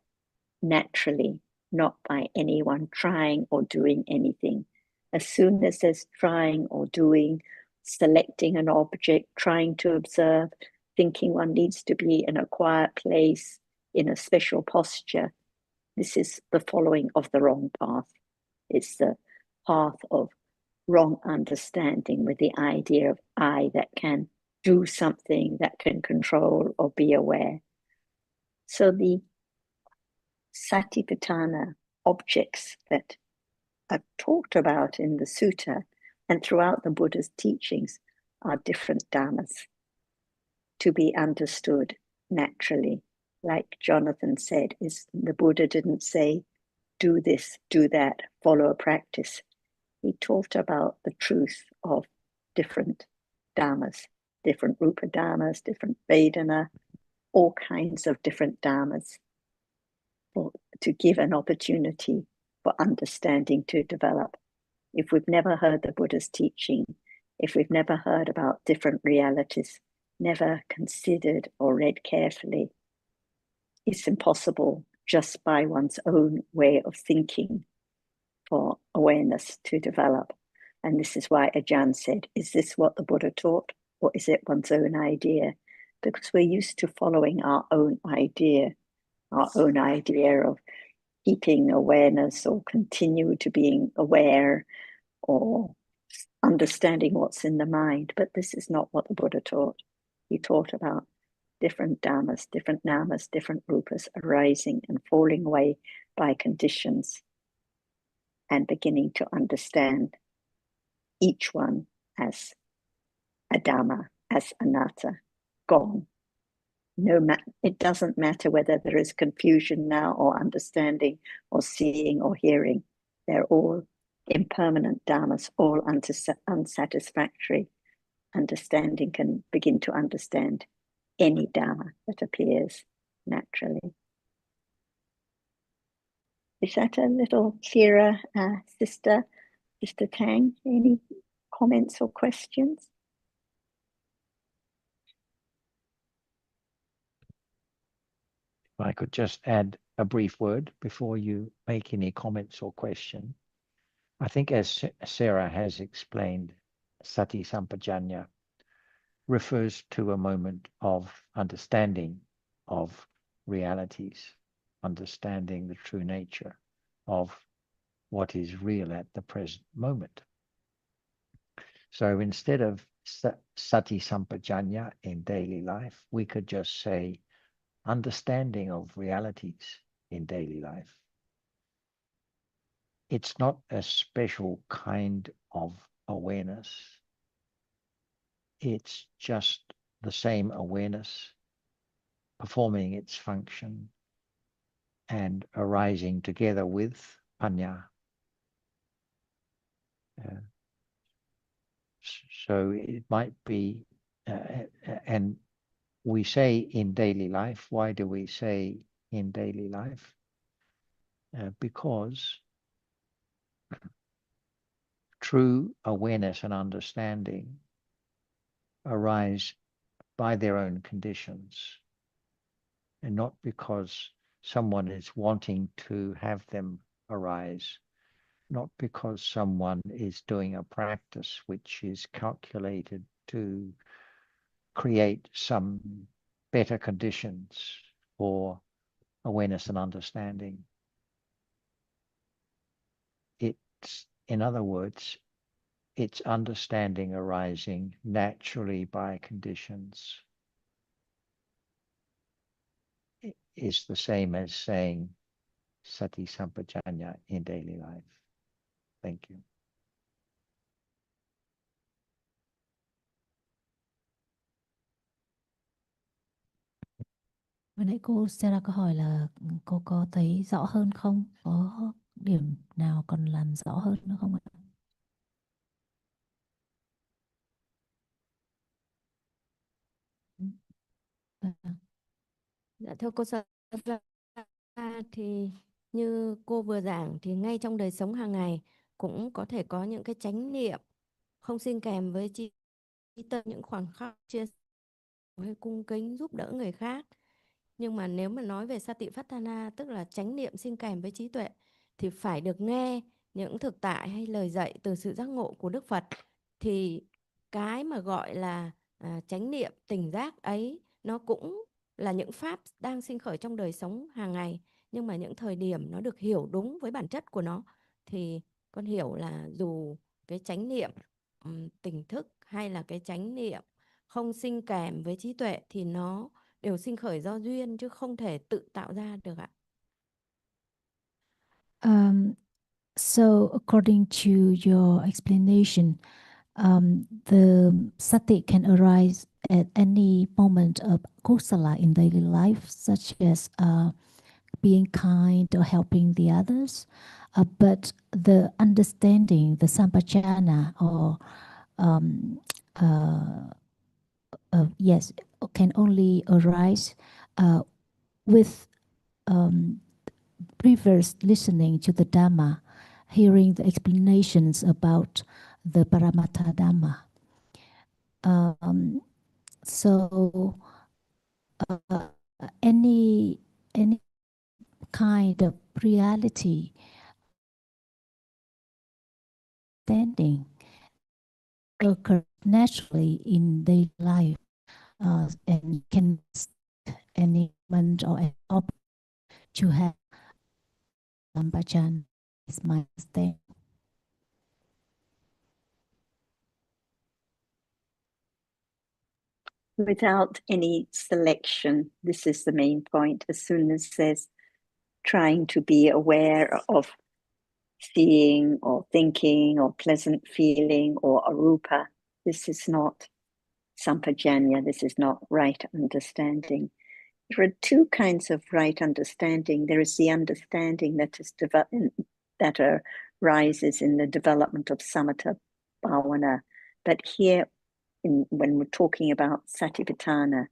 naturally, not by anyone trying or doing anything. As soon as there's trying or doing, selecting an object, trying to observe, thinking one needs to be in a quiet place, in a special posture, this is the following of the wrong path. It's the path of wrong understanding with the idea of I that can do something, that can control or be aware. So the satipatthana objects that are talked about in the sutta and throughout the Buddha's teachings are different dhammas to be understood naturally. Like Jonathan said, is the Buddha didn't say, do this, do that, follow a practice. He taught about the truth of different dhammas, different rupa dhammas, different vedana, all kinds of different dhammas, to give an opportunity for understanding to develop. If we've never heard the Buddha's teaching, if we've never heard about different realities, never considered or read carefully, it's impossible just by one's own way of thinking for awareness to develop. And this is why Ajahn said, is this what the Buddha taught, or is it one's own idea? Because we're used to following our own idea of keeping awareness or continue to being aware or understanding what's in the mind. But this is not what the Buddha taught. He taught about different dhammas, different namas, different rupas arising and falling away by conditions, and beginning to understand each one as a dhamma, as anatta, gone. It doesn't matter whether there is confusion now or understanding or seeing or hearing. They're all impermanent dhammas, all unsatisfactory. Understanding can begin to understand any dhamma that appears naturally. Is that a little clearer, Sister Tang? Any comments or questions? If I could just add a brief word before you make any comments or question. I think as Sarah has explained, sati sampajanya refers to a moment of understanding of realities, understanding the true nature of what is real at the present moment. So instead of sati sampajanya in daily life, we could just say understanding of realities in daily life. It's not a special kind of awareness. It's just the same awareness performing its function and arising together with panya. So it might be, and we say in daily life. Why do we say in daily life? Because true awareness and understanding arise by their own conditions, and not because someone is wanting to have them arise, not because someone is doing a practice which is calculated to create some better conditions for awareness and understanding. It's, in other words, it's understanding arising naturally by conditions. It is the same as saying sati sampajanya in daily life. Thank you. Vừa nãy cô Sarah có hỏi là cô có thấy rõ hơn không? Có điểm nào còn làm rõ hơn nữa không ạ? Dạ, thưa cô Sarah, thì như cô vừa giảng thì ngay trong đời sống hàng ngày cũng có thể có những cái chánh niệm không sinh kèm với trí tuệ, những khoảnh khắc chia sẻ hay cung kính giúp đỡ người khác. Nhưng mà nếu mà nói về Satipatthana, tức là chánh niệm sinh kèm với trí tuệ, thì phải được nghe những thực tại hay lời dạy từ sự giác ngộ của Đức Phật. Thì cái mà gọi là chánh niệm tỉnh giác ấy, nó cũng là những pháp đang sinh khởi trong đời sống hàng ngày. Nhưng mà những thời điểm nó được hiểu đúng với bản chất của nó, thì con hiểu là dù cái chánh niệm tỉnh thức hay là cái chánh niệm không sinh kèm với trí tuệ thì nó đều sinh khởi do duyên chứ không thể tự tạo ra được ạ. So according to your explanation, the sati can arise at any moment of kusala in daily life, such as being kind or helping the others. But the understanding, the sampajana, or yes, can only arise with previous listening to the Dhamma, hearing the explanations about the Paramattha Dhamma. So any kind of reality standing occurs naturally in daily life, and can any moment or any object to have sampajana is my understanding. Without any selection, this is the main point. As soon as there's trying to be aware of seeing or thinking or pleasant feeling or arupa, this is not sampajanya, this is not right understanding. There are two kinds of right understanding. There is the understanding that is that arises in the development of samatha bhavana, but here, when we're talking about satipatthana,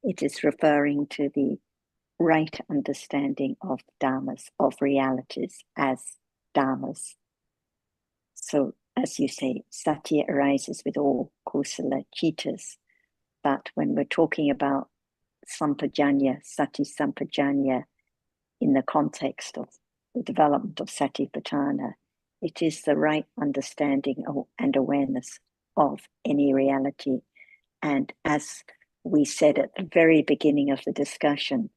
it is referring to the right understanding of dhammas, of realities as dhammas. So, as you say, satya arises with all kusala citas, but when we're talking about sampajanya, sati sampajanya, in the context of the development of satipatthana, it is the right understanding and awareness of any reality. And as we said at the very beginning of the discussion,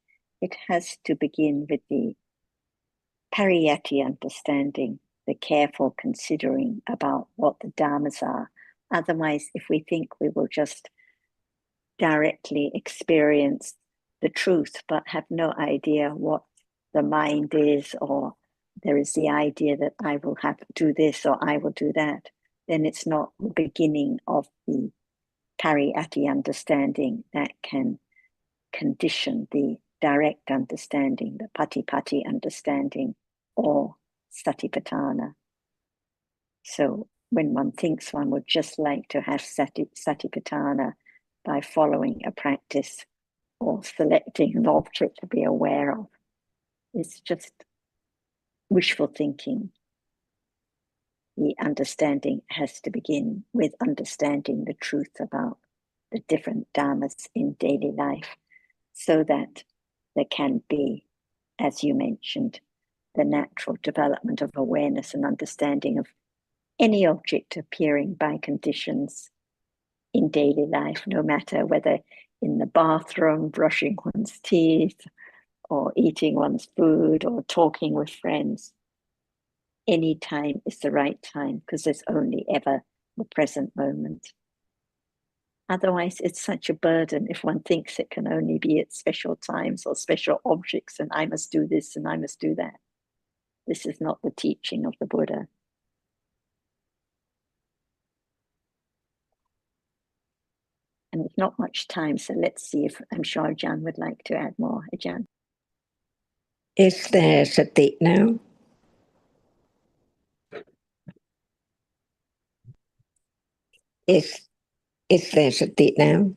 it has to begin with the pariyatti understanding, the careful considering about what the dhammas are. Otherwise, if we think we will just directly experience the truth but have no idea what the mind is, or there is the idea that I will have to do this or I will do that, then it's not the beginning of the pariyatti understanding that can condition the direct understanding, the patipatti understanding, or satipatthana. So when one thinks one would just like to have satipatthana by following a practice or selecting an object to be aware of, it's just wishful thinking. The understanding has to begin with understanding the truth about the different dhammas in daily life, so that there can be, as you mentioned, the natural development of awareness and understanding of any object appearing by conditions in daily life, no matter whether in the bathroom, brushing one's teeth, or eating one's food, or talking with friends. Any time is the right time, because there's only ever the present moment. Otherwise, it's such a burden if one thinks it can only be at special times or special objects, and I must do this and I must do that. This is not the teaching of the Buddha. And there's not much time, so let's see if, I'm sure Ajahn would like to add more. Ajahn. Is there sati now? Is there sati now?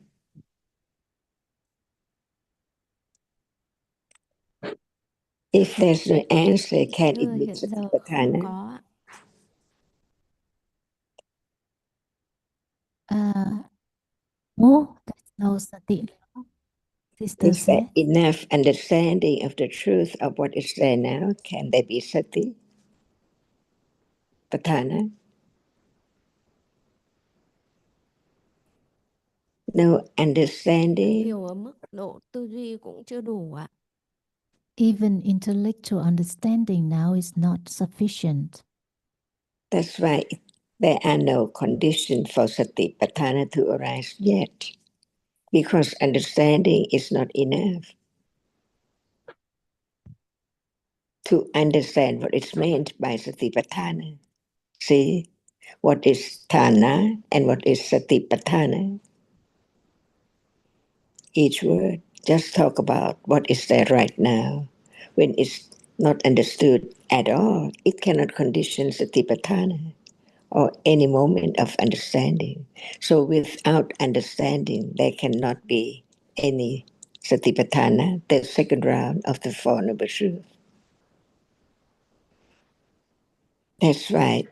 If there's no answer, can it Thưa, be hiện giờ không Satipatthana? có ạ. No, there's no sati. Sister Is there said. enough understanding of the truth of what is there now? Can there be sati? Patthana? No understanding. Hiểu ở mức độ tư duy cũng chưa đủ ạ. Even intellectual understanding now is not sufficient. That's why there are no conditions for Satipatthana to arise yet, because understanding is not enough to understand what is meant by Satipatthana. See what is Thana and what is Satipatthana. Each word just talk about what is there right now. When it's not understood at all, it cannot condition Satipatthana or any moment of understanding. So without understanding, there cannot be any Satipatthana, the second round of the Four Noble Truths. That's right.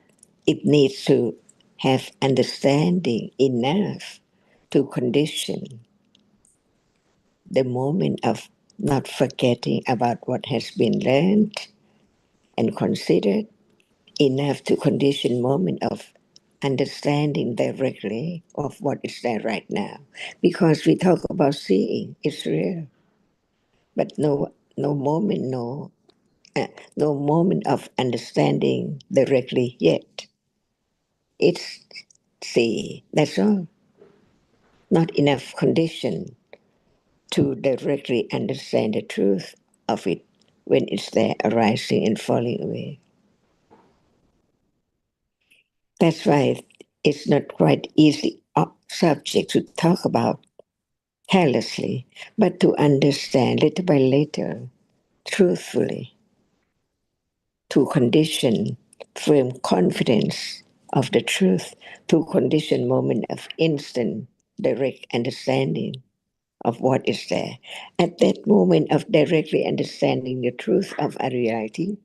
It needs to have understanding enough to condition the moment of not forgetting about what has been learned and considered, enough to condition moment of understanding directly of what is there right now. Because we talk about seeing, it's real, but no moment, no moment of understanding directly yet. It's see, that's all. Not enough condition to directly understand the truth of it when it's there arising and falling away. That's why it's not quite easy subject to talk about carelessly, but to understand little by little, truthfully, to condition firm confidence of the truth, to condition moment of instant direct understanding of what is there. At that moment of directly understanding the truth of a reality,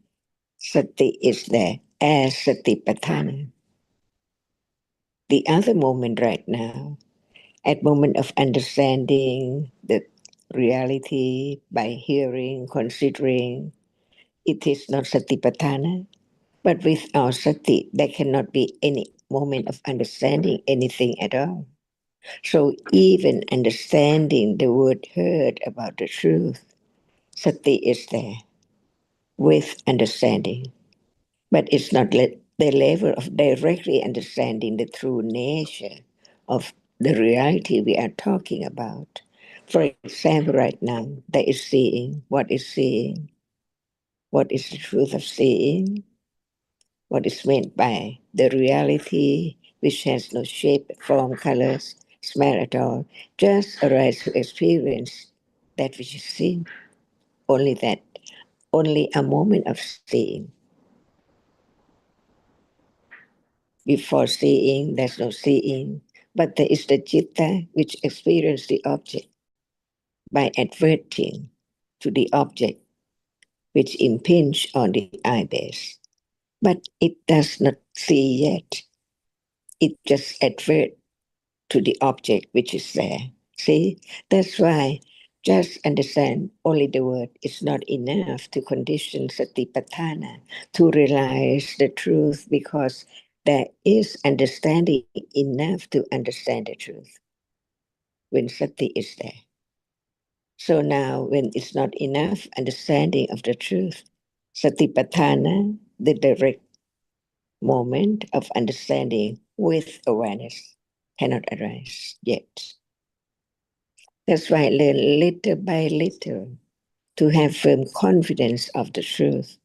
sati is there as satipatthana. The other moment right now, at moment of understanding the reality by hearing, considering, it is not satipatthana. But without sati, there cannot be any moment of understanding anything at all. So even understanding the word heard about the truth, sati is there with understanding. But it's not the level of directly understanding the true nature of the reality we are talking about. For example, right now, there is seeing. What is seeing? What is the truth of seeing? What is meant by the reality which has no shape, form, colors, smell at all, just arise to experience that which is seen. Only that, only a moment of seeing. Before seeing, there's no seeing, but there is the citta which experiences the object by adverting to the object which impinge on the eye base. But it does not see yet. It just adverts to the object which is there. See, that's why just understand only the word is not enough to condition satipatthana, to realize the truth, because there is understanding enough to understand the truth when sati is there. So now when it's not enough understanding of the truth, satipatthana, the direct moment of understanding with awareness, cannot arise yet. That's why learn little by little to have firm confidence of the truth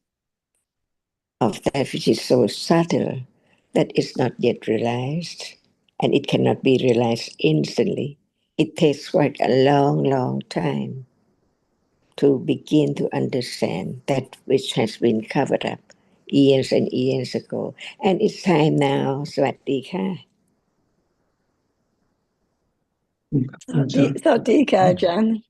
of that which is so subtle that is not yet realized, and it cannot be realized instantly. It takes quite a long, long time to begin to understand that which has been covered up years and years ago. And it's time now. สวัสดีค่ะ Sawasdee ka, Jan.